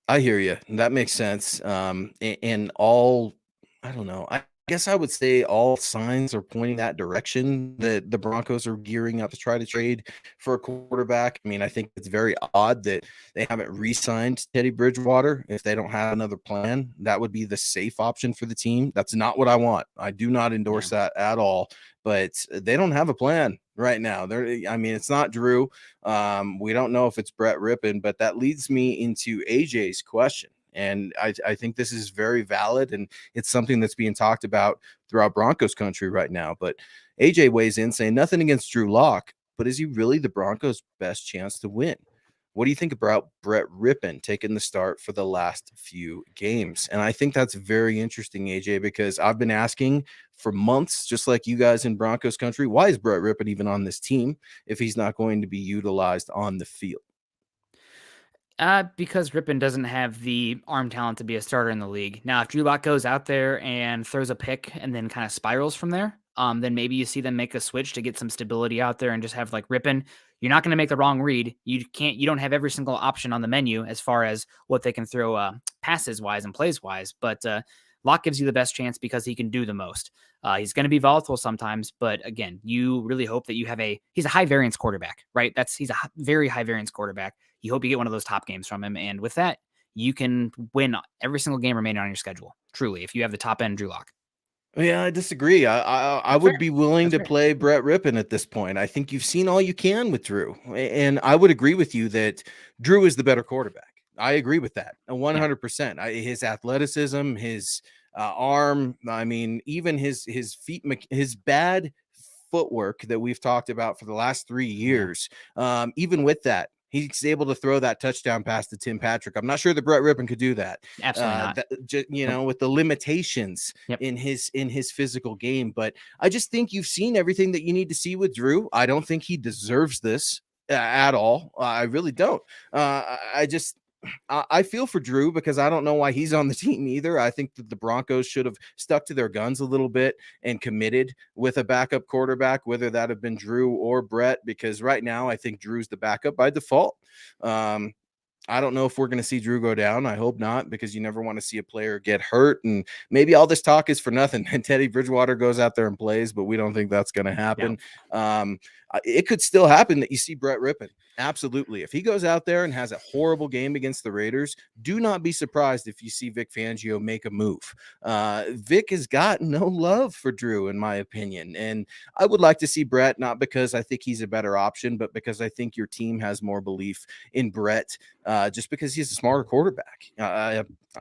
I hear you. That makes sense. And all, I don't know. I guess I would say all signs are pointing that direction, that the Broncos are gearing up to try to trade for a quarterback. I mean, I think it's very odd that they haven't re-signed Teddy Bridgewater. If they don't have another plan, that would be the safe option for the team. That's not what I want. I do not endorse that at all, but they don't have a plan right now. It's not Drew. We don't know if it's Brett Rypien, but that leads me into AJ's question. And I think this is very valid, and it's something that's being talked about throughout Broncos country right now. But AJ weighs in saying nothing against Drew Lock, but is he really the Broncos' best chance to win? What do you think about Brett Rypien taking the start for the last few games? And I think that's very interesting, AJ, because I've been asking for months, just like you guys in Broncos country, why is Brett Rypien even on this team if he's not going to be utilized on the field? Because Rypien doesn't have the arm talent to be a starter in the league. Now, if Drew Lock goes out there and throws a pick and then kind of spirals from there, then maybe you see them make a switch to get some stability out there and just have like Rypien. You're not going to make the wrong read. You don't have every single option on the menu as far as what they can throw passes wise and plays wise. But Lock gives you the best chance because he can do the most. He's going to be volatile sometimes, but again, you really hope that you have he's a high variance quarterback, right? He's a very high variance quarterback. You hope you get one of those top games from him. And with that, you can win every single game remaining on your schedule. Truly, if you have the top end Drew Lock. Yeah, I disagree. I would be willing to play Brett Rypien at this point. I think you've seen all you can with Drew. And I would agree with you that Drew is the better quarterback. I agree with that 100%. His athleticism, his arm, I mean, even his feet, his bad footwork that we've talked about for the last 3 years. Even with that, he's able to throw that touchdown pass to Tim Patrick. I'm not sure that Brett Rypien could do that. Absolutely not. With the limitations in his physical game. But I just think you've seen everything that you need to see with Drew. I don't think he deserves this at all. I really don't. I feel for Drew because I don't know why he's on the team either. I think that the Broncos should have stuck to their guns a little bit and committed with a backup quarterback, whether that have been Drew or Brett, because right now I think Drew's the backup by default. I don't know if we're going to see Drew go down. I hope not, because you never want to see a player get hurt. And maybe all this talk is for nothing. And Teddy Bridgewater goes out there and plays, but we don't think that's going to happen. It could still happen that you see Brett Rypien. Absolutely. If he goes out there and has a horrible game against the Raiders, do not be surprised if you see Vic Fangio make a move. Vic has got no love for Drew, in my opinion. And I would like to see Brett, not because I think he's a better option, but because I think your team has more belief in Brett, just because he's a smarter quarterback.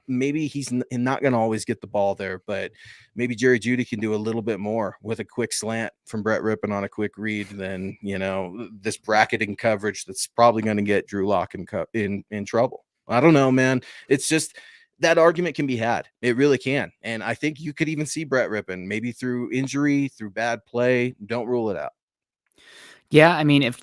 Maybe he's not going to always get the ball there, but maybe Jerry Jeudy can do a little bit more with a quick slant from Brett Rypien on a quick read than, this bracketing coverage that's probably going to get Drew Lock in trouble. I don't know, man. It's just that argument can be had. It really can. And I think you could even see Brett Rypien maybe through injury, through bad play. Don't rule it out. Yeah, I mean, if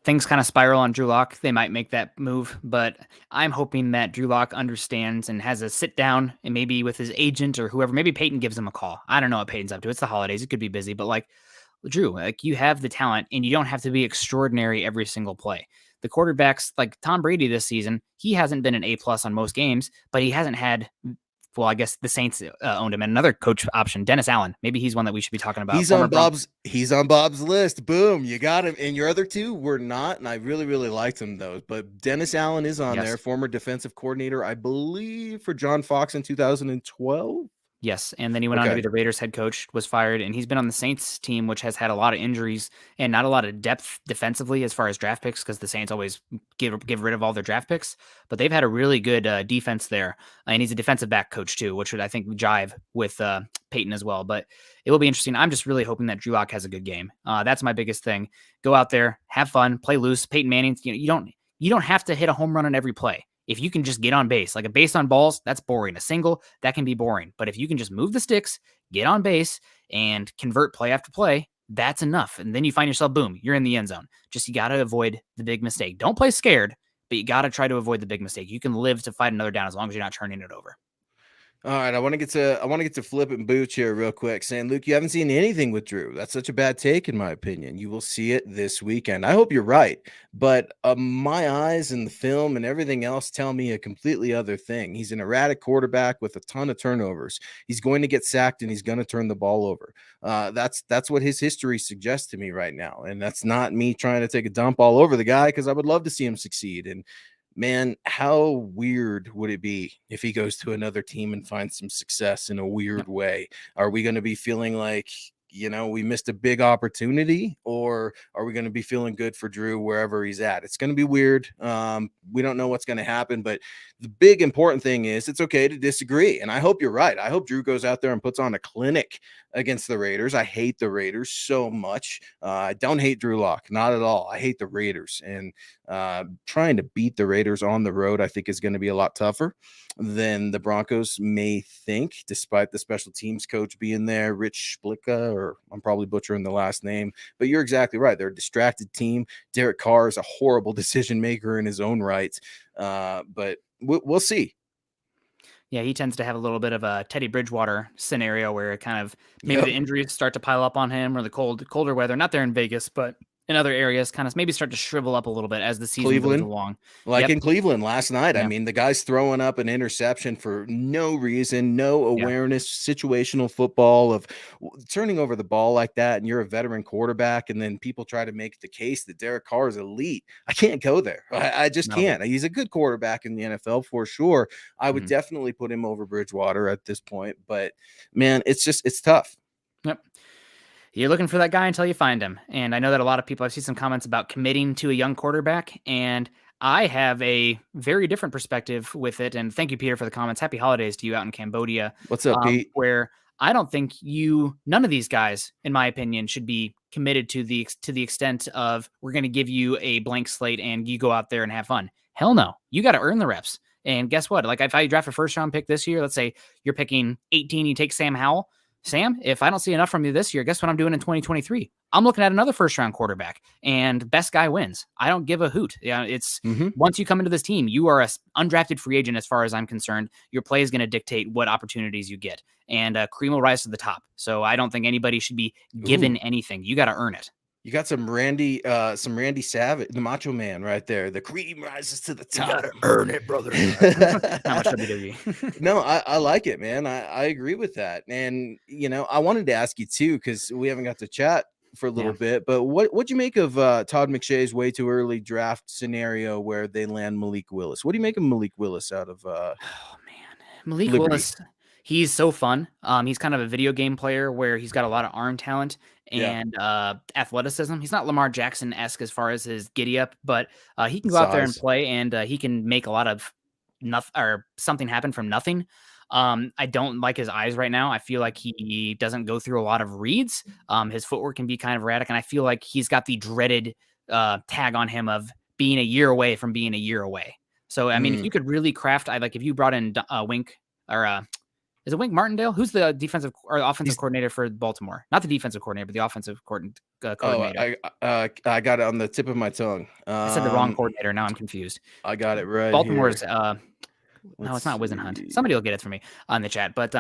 things kind of spiral on Drew Lock, they might make that move. But I'm hoping that Drew Lock understands and has a sit down, and maybe with his agent or whoever. Maybe Peyton gives him a call. I don't know what Peyton's up to. It's the holidays. It could be busy. But Drew, you have the talent, and you don't have to be extraordinary every single play. The quarterbacks, like Tom Brady this season, he hasn't been an A+ on most games, but he hasn't had. Well, I guess the Saints owned him. And another coach option, Dennis Allen. Maybe he's one that we should be talking about. He's on Bob's list. Boom, you got him. And your other two were not, and I really, really liked him though. But Dennis Allen is on there, former defensive coordinator, I believe, for John Fox in 2012. Yes, and then he went on to be the Raiders head coach, was fired, and he's been on the Saints team, which has had a lot of injuries and not a lot of depth defensively as far as draft picks, because the Saints always give rid of all their draft picks. But they've had a really good defense there, and he's a defensive back coach too, which would, I think, jive with Peyton as well. But it will be interesting. I'm just really hoping that Drew Lock has a good game. That's my biggest thing. Go out there, have fun, play loose. Peyton Manning, you don't have to hit a home run on every play. If you can just get on base, like a base on balls, that's boring. A single, that can be boring. But if you can just move the sticks, get on base, and convert play after play, that's enough. And then you find yourself, boom, you're in the end zone. Just you got to avoid the big mistake. Don't play scared, but you got to try to avoid the big mistake. You can live to fight another down as long as you're not turning it over. All right, I want to get to flipping booch here real quick, saying, Luke, you haven't seen anything with Drew. That's such a bad take, in my opinion. You will see it this weekend. I hope you're right, but my eyes and the film and everything else tell me a completely other thing. He's an erratic quarterback with a ton of turnovers. He's going to get sacked and he's going to turn the ball over. That's what his history suggests to me right now, and that's not me trying to take a dump all over the guy, because I would love to see him succeed. And man, how weird would it be if he goes to another team and finds some success in a weird way? Are we going to be feeling like, we missed a big opportunity, or are we going to be feeling good for Drew wherever he's at? It's going to be weird. We don't know what's going to happen, but the big important thing is it's okay to disagree. And I hope you're right. I hope Drew goes out there and puts on a clinic against the Raiders. I hate the Raiders so much. I don't hate Drew Lock, not at all. I hate the Raiders, and trying to beat the Raiders on the road, I think, is going to be a lot tougher than the Broncos may think, despite the special teams coach being there, Rich Splicka, or I'm probably butchering the last name, but you're exactly right. They're a distracted team. Derek Carr is a horrible decision maker in his own right, but we'll see. Yeah, he tends to have a little bit of a Teddy Bridgewater scenario where it kind of maybe the injuries start to pile up on him, or the colder weather, not there in Vegas, but in other areas, kind of maybe start to shrivel up a little bit as the season goes along. In Cleveland last night. Yeah. I mean, the guy's throwing up an interception for no reason, no awareness, situational football of turning over the ball like that. And you're a veteran quarterback. And then people try to make the case that Derek Carr is elite. I can't go there. I just can't. He's a good quarterback in the NFL for sure. I would definitely put him over Bridgewater at this point. But man, it's tough. Yep. You're looking for that guy until you find him. And I know that a lot of people, I've seen some comments about committing to a young quarterback. And I have a very different perspective with it. And thank you, Peter, for the comments. Happy holidays to you out in Cambodia. What's up, Pete? Where I don't think none of these guys, in my opinion, should be committed to the extent of we're going to give you a blank slate and you go out there and have fun. Hell no. You got to earn the reps. And guess what? Like if I draft a first round pick this year, let's say you're picking 18, you take Sam Howell. Sam, if I don't see enough from you this year, guess what I'm doing in 2023? I'm looking at another first round quarterback and best guy wins. I don't give a hoot. Yeah, it's once you come into this team, you are a undrafted free agent as far as I'm concerned. Your play is going to dictate what opportunities you get, and cream will rise to the top. So I don't think anybody should be given anything. You got to earn it. You got some Randy Savage, the Macho Man right there. The cream rises to the top. You gotta earn it, brother. How much WWE? No, I like it, man. I agree with that. And, I wanted to ask you too, because we haven't got to chat for a little bit, but what'd you make of Todd McShay's way too early draft scenario where they land Malik Willis? What do you make of Malik Willis out of Malik Liberty? Willis? He's so fun. He's kind of a video game player where he's got a lot of arm talent and athleticism. He's not Lamar Jackson-esque as far as his giddy up, but he can go out there and play, and he can make a lot of something happen from nothing. I don't like his eyes right now. I feel like he doesn't go through a lot of reads. His footwork can be kind of erratic, and I feel like he's got the dreaded tag on him of being a year away from being a year away. So, I mean, if you could really craft, if you brought in Wink or is it Wink Martindale? Who's the defensive or offensive coordinator for Baltimore? Not the defensive coordinator, but the offensive coordinator. I got it on the tip of my tongue. I said the wrong coordinator. Now I'm confused. I got it right. Baltimore's. No, it's not Wisenhunt. Somebody will get it for me on the chat. But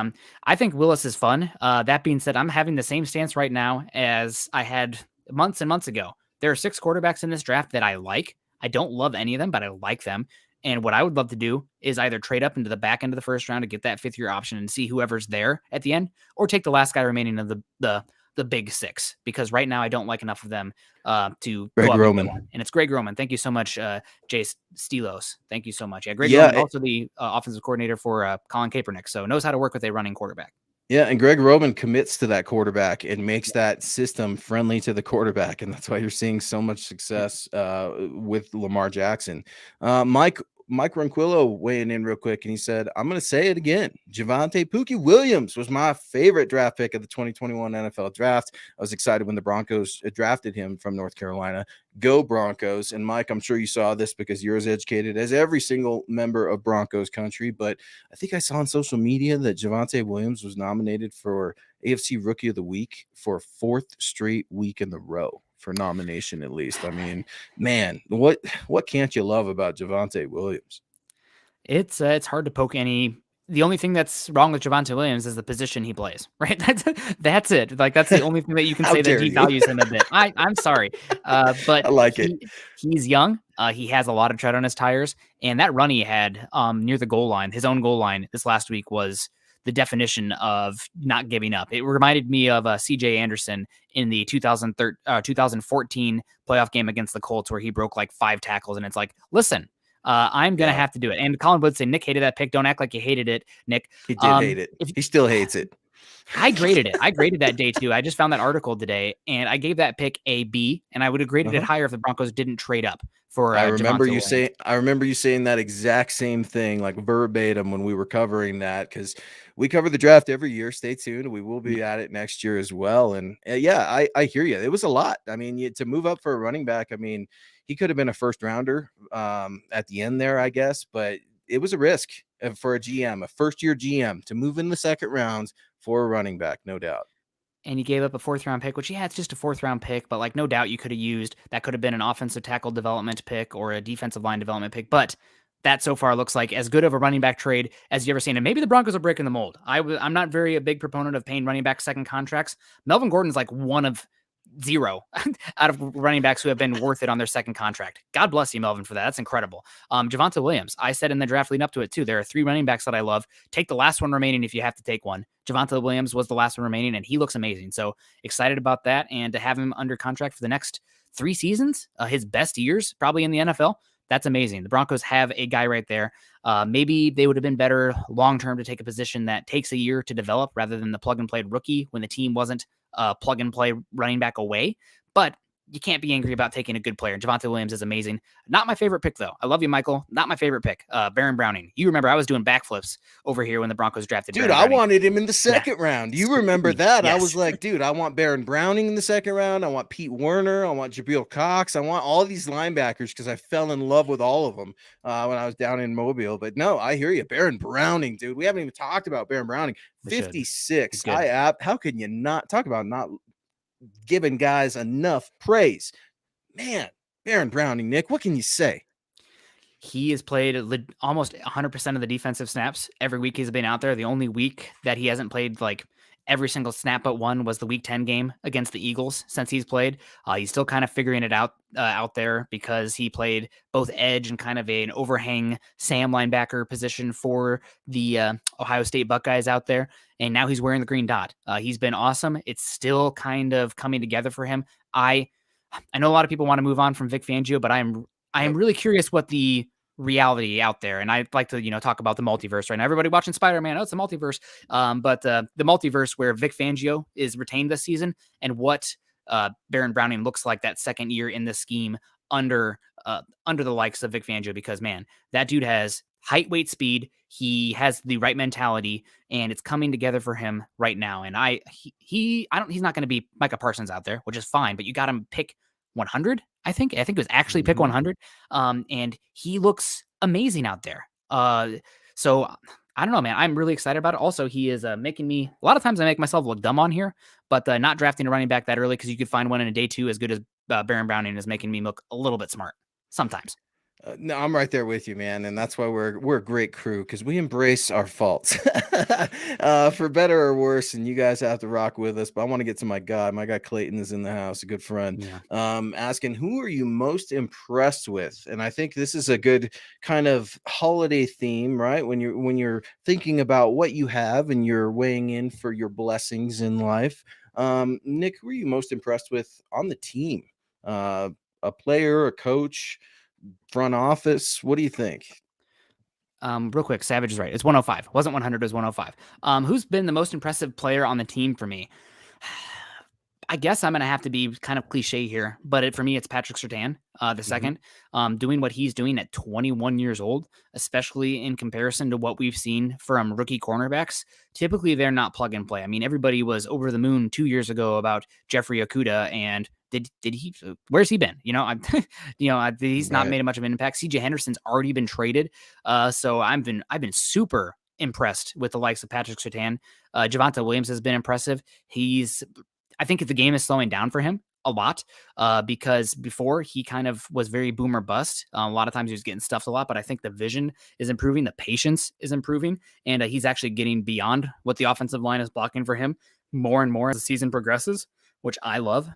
I think Willis is fun. That being said, I'm having the same stance right now as I had months and months ago. There are 6 quarterbacks in this draft that I like. I don't love any of them, but I like them. And what I would love to do is either trade up into the back end of the first round to get that 5th year option and see whoever's there at the end, or take the last guy remaining of the big 6, because right now I don't like enough of them to Greg Roman. And it's Greg Roman. Thank you so much, Jace Stelos. Thank you so much. Yeah, Greg Roman, also the offensive coordinator for Colin Kaepernick, so knows how to work with a running quarterback. Yeah, and Greg Roman commits to that quarterback and makes that system friendly to the quarterback, and that's why you're seeing so much success with Lamar Jackson. Mike Ronquillo weighing in real quick, and he said, I'm going to say it again. Javonte Pookie Williams was my favorite draft pick of the 2021 NFL draft. I was excited when the Broncos drafted him from North Carolina. Go Broncos. And Mike, I'm sure you saw this because you're as educated as every single member of Broncos country, but I think I saw on social media that Javonte Williams was nominated for AFC Rookie of the Week for 4th straight week in a row. For nomination, at least. I mean, man, what can't you love about Javonte Williams? It's hard to poke any. The only thing that's wrong with Javonte Williams is the position he plays, right? That's it. Like, that's the only thing that you can say that he values him a bit. I'm sorry, but I like it. He's young. He has a lot of tread on his tires, and that run he had near the goal line, his own goal line this last week, was the definition of not giving up. It reminded me of CJ Anderson in the 2014 playoff game against the Colts, where he broke like 5 tackles. And it's like, listen, I'm going to have to do it. And Colin would say, Nick hated that pick. Don't act like you hated it, Nick. He did hate it. He still hates it. I graded it. I graded that day too. I just found that article today, and I gave that pick a B, and I would have graded it higher if the Broncos didn't trade up for. I remember you saying that exact same thing, like verbatim, when we were covering that, because we cover the draft every year. Stay tuned. We will be at it next year as well. And I hear you. It was a lot. I mean, to move up for a running back, I mean, he could have been a first rounder at the end there, I guess, but it was a risk for a GM, a first-year GM, to move in the second rounds for a running back, no doubt. And you gave up a 4th-round pick, which, it's just a 4th-round pick, but, like, no doubt you could have used – that could have been an offensive tackle development pick or a defensive line development pick. But that so far looks like as good of a running back trade as you've ever seen. And maybe the Broncos are breaking the mold. I'm not a big proponent of paying running back second contracts. Melvin Gordon's like one of 0 out of running backs who have been worth it on their second contract. God bless you, Melvin, for that. That's incredible. Javonte Williams, I said in the draft leading up to it too, there are 3 running backs that I love. Take the last one remaining if you have to take one. Javonte Williams was the last one remaining, and he looks amazing. So excited about that, and to have him under contract for the next 3 seasons, his best years probably in the NFL. That's amazing. The Broncos have a guy right there. Maybe they would have been better long-term to take a position that takes a year to develop rather than the plug-and-play rookie when the team wasn't plug-and-play running back away. But you can't be angry about taking a good player. Javonte Williams is amazing. Not my favorite pick, though. I love you, Michael. Not my favorite pick. Baron Browning. You remember I was doing backflips over here when the Broncos drafted Dude, Baron I Browning. wanted him in the Yeah. second round. You remember that? I was Yes. like, dude, I want Baron Browning in the second round. I want Pete Werner. I want Jabril Cox. I want all these linebackers because I fell in love with all of them when I was down in Mobile. But no, I hear you. Baron Browning, dude. We haven't even talked about Baron Browning. We should. 56. He's good. How can you not talk about not giving guys enough praise? Man, Baron Browning, Nick, what can you say? He has played almost 100% of the defensive snaps every week he's been out there. The only week that he hasn't played like every single snap but one was the Week 10 game against the Eagles since he's played. He's still kind of figuring it out there because he played both edge and kind of an overhang Sam linebacker position for the Ohio State Buckeyes out there. And now he's wearing the green dot. He's been awesome. It's still kind of coming together for him. I know a lot of people want to move on from Vic Fangio, but I am really curious what the reality out there. And I'd like to, talk about the multiverse right now. Everybody watching Spider-Man, it's a multiverse. But the multiverse where Vic Fangio is retained this season and what Baron Browning looks like that second year in the scheme under the likes of Vic Fangio, because man, that dude has height, weight, speed. He has the right mentality, and it's coming together for him right now. And he's not going to be Micah Parsons out there, which is fine, but you got him pick 100. I think it was actually pick 100. And he looks amazing out there. So I don't know, man. I'm really excited about it. Also, he is making me, a lot of times I make myself look dumb on here, but not drafting a running back that early because you could find one in a day two as good as Baron Browning is making me look a little bit smart sometimes. No, I'm right there with you, man, and that's why we're a great crew because we embrace our faults, for better or worse. And you guys have to rock with us. But I want to get to my guy. My guy Clayton is in the house, a good friend. Yeah. Asking who are you most impressed with, and I think this is a good kind of holiday theme, right? When you're thinking about what you have and you're weighing in for your blessings in life. Nick, who are you most impressed with on the team? A player, a coach, front office? What do you think? Real quick, Savage is right. It's 105. It wasn't 100, it was 105. Who's been the most impressive player on the team for me? I guess I'm going to have to be kind of cliche here, but for me, it's Patrick Surtain, the second, doing what he's doing at 21 years old, especially in comparison to what we've seen from rookie cornerbacks. Typically, they're not plug and play. I mean, everybody was over the moon 2 years ago about Jeffrey Okudah, and did he? Where's he been? He's not made much of an impact. CJ Henderson's already been traded, so I've been super impressed with the likes of Patrick Surtain. Javonte Williams has been impressive. I think the game is slowing down for him a lot because before he kind of was very boomer bust. A lot of times he was getting stuffed a lot, but I think the vision is improving. The patience is improving, and he's actually getting beyond what the offensive line is blocking for him more and more as the season progresses, which I love.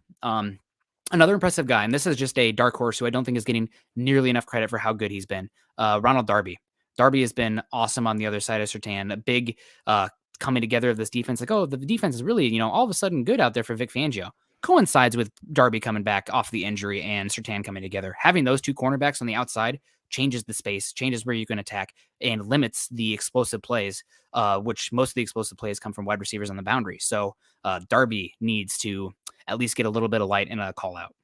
Another impressive guy, and this is just a dark horse who I don't think is getting nearly enough credit for how good he's been, Ronald Darby. Darby has been awesome on the other side of Surtain, a big coming together of this defense. Like, oh, the defense is really, all of a sudden good out there for Vic Fangio. Coincides with Darby coming back off the injury and Surtain coming together. Having those two cornerbacks on the outside changes the space, changes where you can attack, and limits the explosive plays, which most of the explosive plays come from wide receivers on the boundary. So Darby needs to at least get a little bit of light and a call out.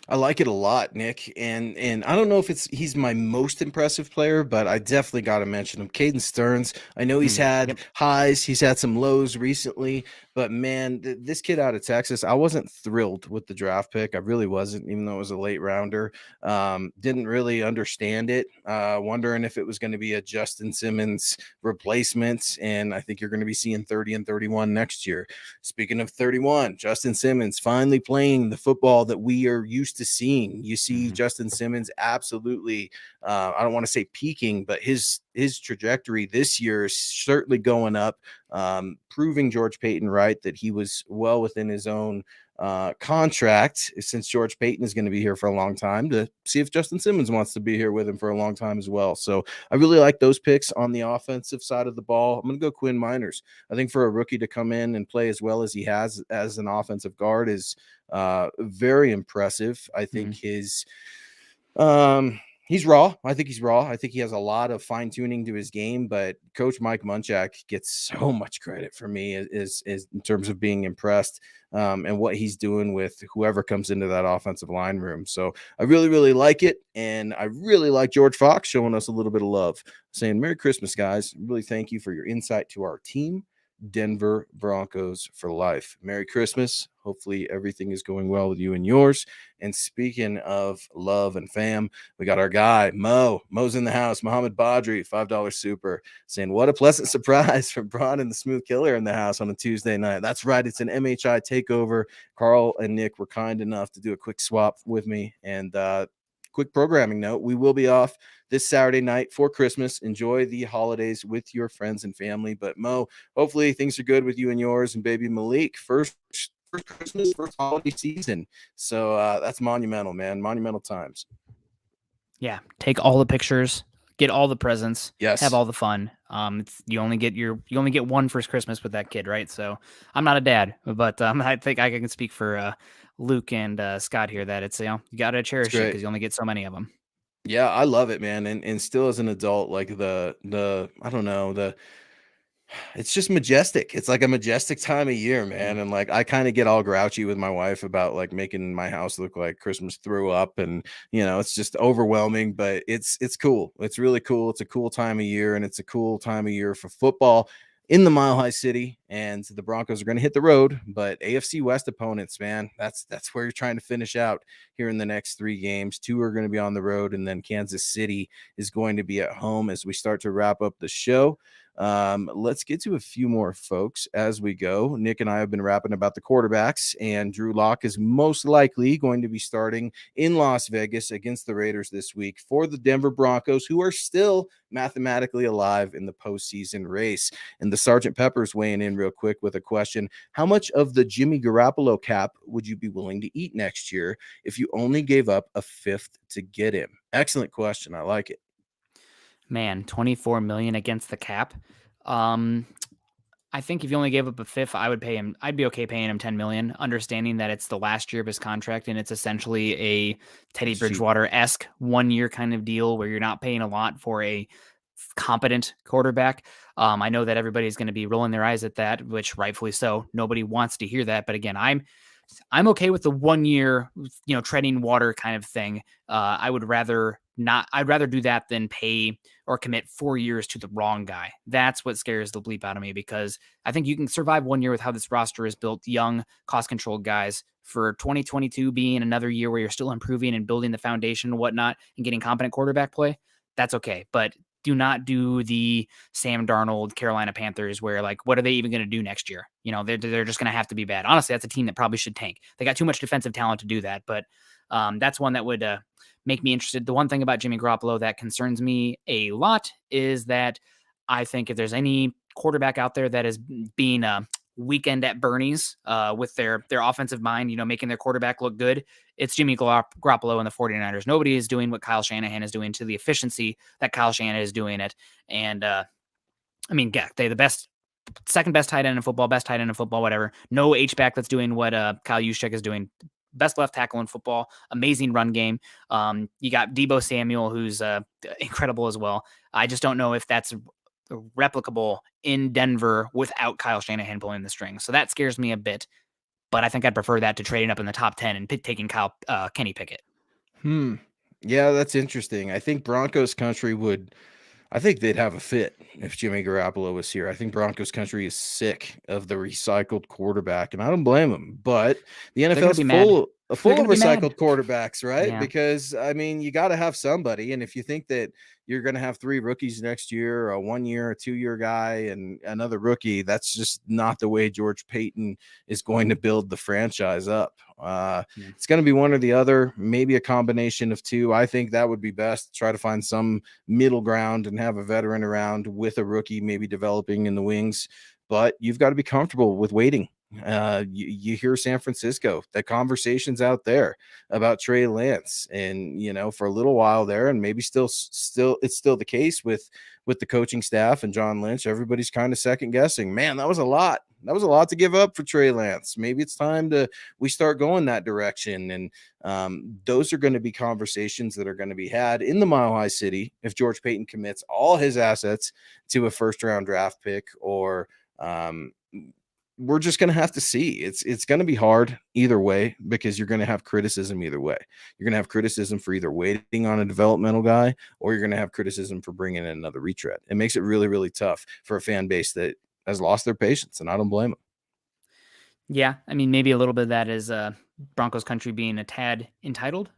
I like it a lot, Nick, and I don't know if he's my most impressive player, but I definitely got to mention him. Caden Stearns. I know he's had highs, he's had some lows recently, but man, this kid out of Texas, I wasn't thrilled with the draft pick. I really wasn't, even though it was a late rounder. Didn't really understand it. Wondering if it was going to be a Justin Simmons replacement, and I think you're going to be seeing 30 and 31 next year. Speaking of 31, Justin Simmons finally playing the football that we are used to seeing. You see Justin Simmons absolutely, I don't want to say peaking, but his trajectory this year is certainly going up, proving George Payton right that he was well within his own contract, since George Payton is going to be here for a long time, to see if Justin Simmons wants to be here with him for a long time as well. So I really like those picks on the offensive side of the ball. I'm going to go Quinn Miners. I think for a rookie to come in and play as well as he has as an offensive guard is very impressive. I think his He's raw. I think he's raw. I think he has a lot of fine tuning to his game, but Coach Mike Munchak gets so much credit for me is in terms of being impressed and what he's doing with whoever comes into that offensive line room. So I really, really like it. And I really like George Fox showing us a little bit of love, saying Merry Christmas, guys. Really thank you for your insight to our team. Denver Broncos for life. Merry Christmas. Hopefully everything is going well with you and yours. And speaking of love and fam, we got our guy, Mo's in the house. Mohammed Badri, $5 super, saying, what a pleasant surprise from Braun and the Smooth Killer in the house on a Tuesday night. That's right. It's an MHI takeover. Carl and Nick were kind enough to do a quick swap with me. And quick programming note, we will be off this Saturday night for Christmas. Enjoy the holidays with your friends and family. But Mo, hopefully things are good with you and yours, and baby Malik, first Christmas, first holiday season. So that's monumental, man. Monumental times. Yeah, take all the pictures, get all the presents, Yes, have all the fun. You only get one first Christmas with that kid, right? So I'm not a dad, but I think I can speak for Luke and Scott here that it's, you gotta cherish it because you only get so many of them. Yeah, I love it, man. And still as an adult, like the I don't know, it's just majestic. It's like a majestic time of year, man. And like I kind of get all grouchy with my wife about like making my house look like Christmas threw up, and it's just overwhelming, but it's cool. It's really cool. It's a cool time of year, and it's a cool time of year for football in the Mile High City. And the Broncos are going to hit the road, but AFC West opponents, man, that's where you're trying to finish out here in the next 3 games. 2 are going to be on the road, and then Kansas City is going to be at home as we start to wrap up the show. Let's get to a few more folks as we go. Nick and I have been rapping about the quarterbacks, and Drew Lock is most likely going to be starting in Las Vegas against the Raiders this week for the Denver Broncos, who are still mathematically alive in the postseason race. And the Sergeant Pepper's weighing in real quick with a question. How much of the Jimmy Garoppolo cap would you be willing to eat next year if you only gave up a fifth to get him? Excellent question. I like it. Man, 24 million against the cap. I think if you only gave up a fifth, I would pay him. I'd be okay paying him 10 million, understanding that it's the last year of his contract and it's essentially a Teddy Bridgewater-esque 1-year kind of deal where you're not paying a lot for a competent quarterback. I know that everybody's going to be rolling their eyes at that, which rightfully so. Nobody wants to hear that. But again, I'm okay with the 1 year, treading water kind of thing. I'd rather do that than pay or commit 4 years to the wrong guy. That's what scares the bleep out of me, because I think you can survive 1 year with how this roster is built, young, cost-controlled guys, for 2022 being another year where you're still improving and building the foundation and whatnot and getting competent quarterback play. That's okay. But do not do the Sam Darnold Carolina Panthers where, like, what are they even going to do next year? They're just going to have to be bad. Honestly, that's a team that probably should tank. They got too much defensive talent to do that, but that's one that would make me interested. The one thing about Jimmy Garoppolo that concerns me a lot is that I think if there's any quarterback out there that is being a weekend at Bernie's with their offensive mind, making their quarterback look good, it's Jimmy Garoppolo and the 49ers. Nobody is doing what Kyle Shanahan is doing to the efficiency that Kyle Shanahan is doing it. And they the best, second best tight end in football, best tight end in football, whatever. No H-back that's doing what Kyle Juszczyk is doing. Best left tackle in football, amazing run game. You got Deebo Samuel, who's incredible as well. I just don't know if that's replicable in Denver without Kyle Shanahan pulling the strings. So that scares me a bit, but I think I'd prefer that to trading up in the top 10 and taking Kenny Pickett. Yeah, that's interesting. I think Broncos country I think they'd have a fit if Jimmy Garoppolo was here. I think Broncos country is sick of the recycled quarterback, and I don't blame them. But the NFL is full of recycled quarterbacks, right? Yeah. Because, you got to have somebody. And if you think that you're going to have 3 rookies next year, a 1-year, a 2-year guy, and another rookie, that's just not the way George Payton is going to build the franchise up. It's going to be one or the other, maybe a combination of 2. I think that would be best. Try to find some middle ground and have a veteran around with a rookie maybe developing in the wings. But you've got to be comfortable with waiting. You hear San Francisco, the conversations out there about Trey Lance, and for a little while there, and maybe still it's still the case with the coaching staff and John Lynch. Everybody's kind of second guessing. Man, that was a lot That was a lot to give up for Trey Lance. Maybe it's time we start going that direction. And those are going to be conversations that are going to be had in the Mile High City if George Paton commits all his assets to a first-round draft pick, or we're just going to have to see. It's going to be hard either way, because you're going to have criticism either way. You're going to have criticism for either waiting on a developmental guy, or you're going to have criticism for bringing in another retread. It makes it really, really tough for a fan base that has lost their patience, and I don't blame them. Yeah, I mean, maybe a little bit of that is Broncos country being a tad entitled,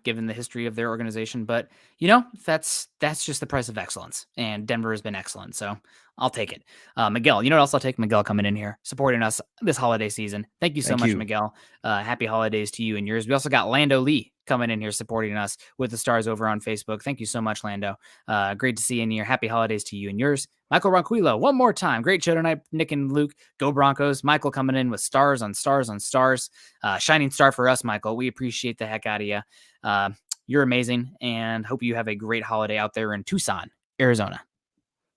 given the history of their organization. But, that's just the price of excellence. And Denver has been excellent, so I'll take it. Miguel, you know what else I'll take? Miguel coming in here, supporting us this holiday season. Thank you so much, Miguel. Happy holidays to you and yours. We also got Lando Lee coming in here, supporting us with the stars over on Facebook. Thank you so much, Lando. Great to see you in here. Happy holidays to you and yours. Michael Ronquillo, one more time. Great show tonight, Nick and Luke. Go Broncos. Michael coming in with stars on stars on stars. Shining star for us, Michael. We appreciate the heck out of you. You're amazing, and hope you have a great holiday out there in Tucson, Arizona.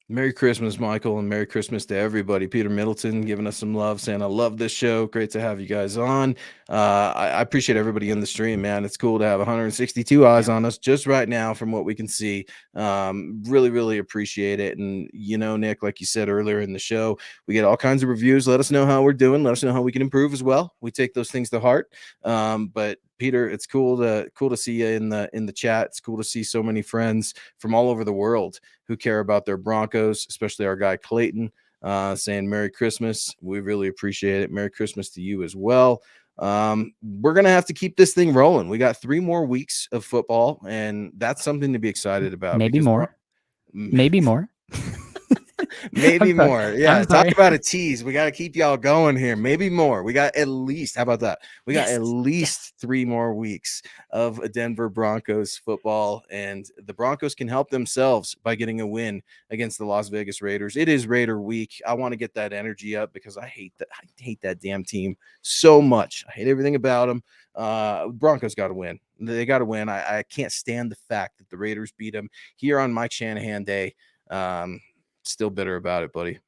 Merry Christmas, Michael, and Merry Christmas to everybody. Peter Middleton giving us some love, saying, I love this show. Great to have you guys on. I appreciate everybody in the stream, man. It's cool to have 162 eyes on us just right now from what we can see. Really, really appreciate it. And, Nick, like you said earlier in the show, we get all kinds of reviews. Let us know how we're doing. Let us know how we can improve as well. We take those things to heart. But Peter, it's cool to see you in the chat. It's cool to see so many friends from all over the world who care about their Broncos, especially our guy Clayton, saying Merry Christmas. We really appreciate it. Merry Christmas to you as well. We're going to have to keep this thing rolling. We got 3 more weeks of football, and that's something to be excited about. Maybe more. Maybe more. Maybe more. Yeah. Talk about a tease. We got to keep y'all going here. Maybe more. We got at least, how about that? We got at least 3 more weeks of Denver Broncos football, and the Broncos can help themselves by getting a win against the Las Vegas Raiders. It is Raider week. I want to get that energy up because I hate that damn team so much. I hate everything about them. Broncos got to win. They got to win. I can't stand the fact that the Raiders beat them here on Mike Shanahan Day. Still bitter about it, buddy.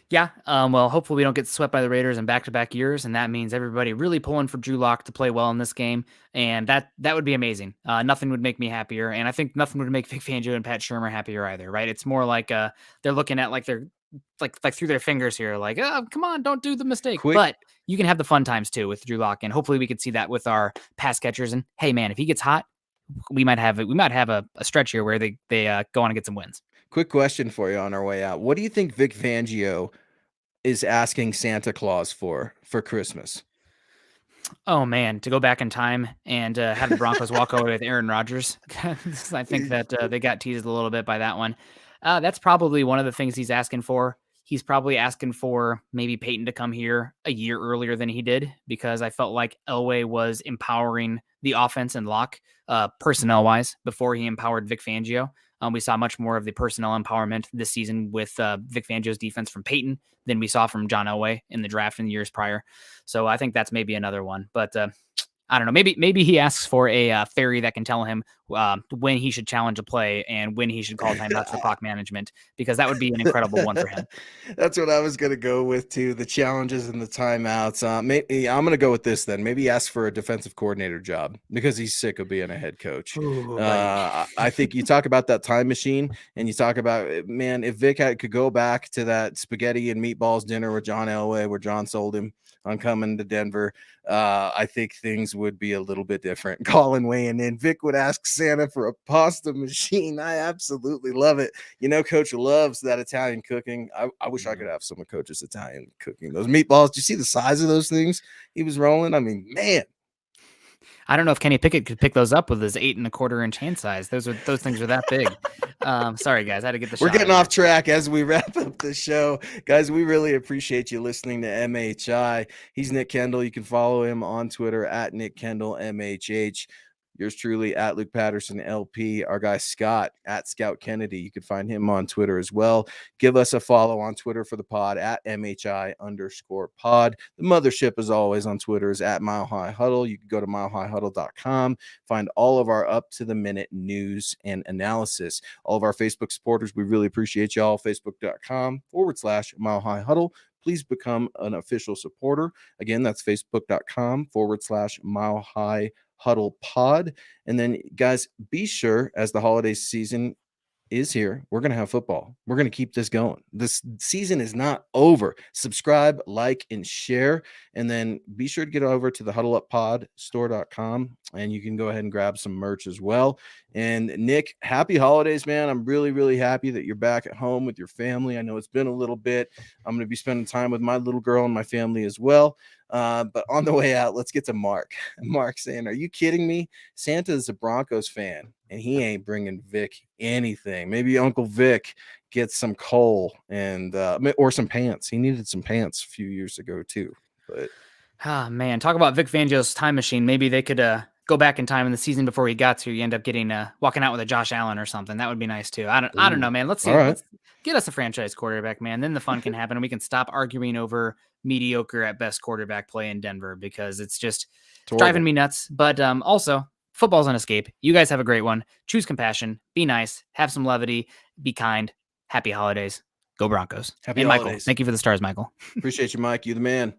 Yeah. Well, hopefully we don't get swept by the Raiders in back-to-back years, and that means everybody really pulling for Drew Lock to play well in this game, and that would be amazing. Nothing would make me happier, and I think nothing would make Vic Fangio and Pat Shurmur happier either, right? It's more like they're looking at they're like through their fingers here, like, oh, come on, don't do the mistake. But you can have the fun times too with Drew Lock, and hopefully we could see that with our pass catchers. And hey, man, if he gets hot, we might have a stretch here where they go on and get some wins. Quick question for you on our way out. What do you think Vic Fangio is asking Santa Claus for Christmas? Oh, man, to go back in time and have the Broncos walk away with Aaron Rodgers. I think that they got teased a little bit by that one. That's probably one of the things he's asking for. He's probably asking for maybe Peyton to come here a year earlier than he did, because I felt like Elway was empowering the offense and Locke personnel-wise before he empowered Vic Fangio. We saw much more of the personnel empowerment this season with Vic Fangio's defense from Peyton than we saw from John Elway in the draft in the years prior. So I think that's maybe another one. But I don't know. Maybe he asks for a fairy that can tell him when he should challenge a play and when he should call timeouts for clock management, because that would be an incredible one for him. That's what I was going to go with too, the challenges and the timeouts. Maybe I'm going to go with this then. Maybe ask for a defensive coordinator job because he's sick of being a head coach. Ooh, I think you talk about that time machine, and you talk about, man, if Vic could go back to that spaghetti and meatballs dinner with John Elway, where John sold him on coming to Denver, I think things would be a little bit different. Colin weighing in. Vic would ask Santa for a pasta machine. I absolutely love it. Coach loves that Italian cooking. I wish I could have some of Coach's Italian cooking. Those meatballs, do you see the size of those things he was rolling? I mean, man. I don't know if Kenny Pickett could pick those up with his 8 1/4 inch hand size. Those things are that big. Sorry, guys. I had to get the We're getting off track as we wrap up the show. Guys, we really appreciate you listening to MHI. He's Nick Kendell. You can follow him on Twitter at Nick Kendell MHH. Yours truly at Luke Patterson LP. Our guy Scott at Scout Kennedy. You can find him on Twitter as well. Give us a follow on Twitter for the pod at MHI_pod. The mothership, as always, on Twitter is at Mile High Huddle. You can go to milehighhuddle.com. Find all of our up-to-the-minute news and analysis. All of our Facebook supporters, we really appreciate y'all. Facebook.com/Mile High Huddle. please become an official supporter. Again, that's facebook.com/Mile High Huddle Pod. And then, guys, be sure, as the holiday season is here, we're going to have football. We're going to keep this going. This season is not over. Subscribe, like, and share. And then be sure to get over to the huddleuppodstore.com and you can go ahead and grab some merch as well. And Nick, happy holidays, man. I'm really, really happy that you're back at home with your family. I know it's been a little bit. I'm going to be spending time with my little girl and my family as well. But on the way out, let's get to Mark. Mark saying, are you kidding me? Santa is a Broncos fan, and he ain't bringing Vic anything. Maybe Uncle Vic gets some coal and or some pants. He needed some pants a few years ago too. But man, talk about Vic Fangio's time machine. Maybe they could go back in time in the season before he got to. You end up getting walking out with a Josh Allen or something. That would be nice too. I don't know, man. Let's see. Right. Let's get us a franchise quarterback, man. Then the fun can happen, and we can stop arguing over mediocre at best quarterback play in Denver because it's just driving me nuts. But also, football's an escape. You guys have a great one. Choose compassion. Be nice. Have some levity. Be kind. Happy holidays. Go Broncos. Happy and holidays. Michael, thank you for the stars, Michael. Appreciate you, Mike. You the man.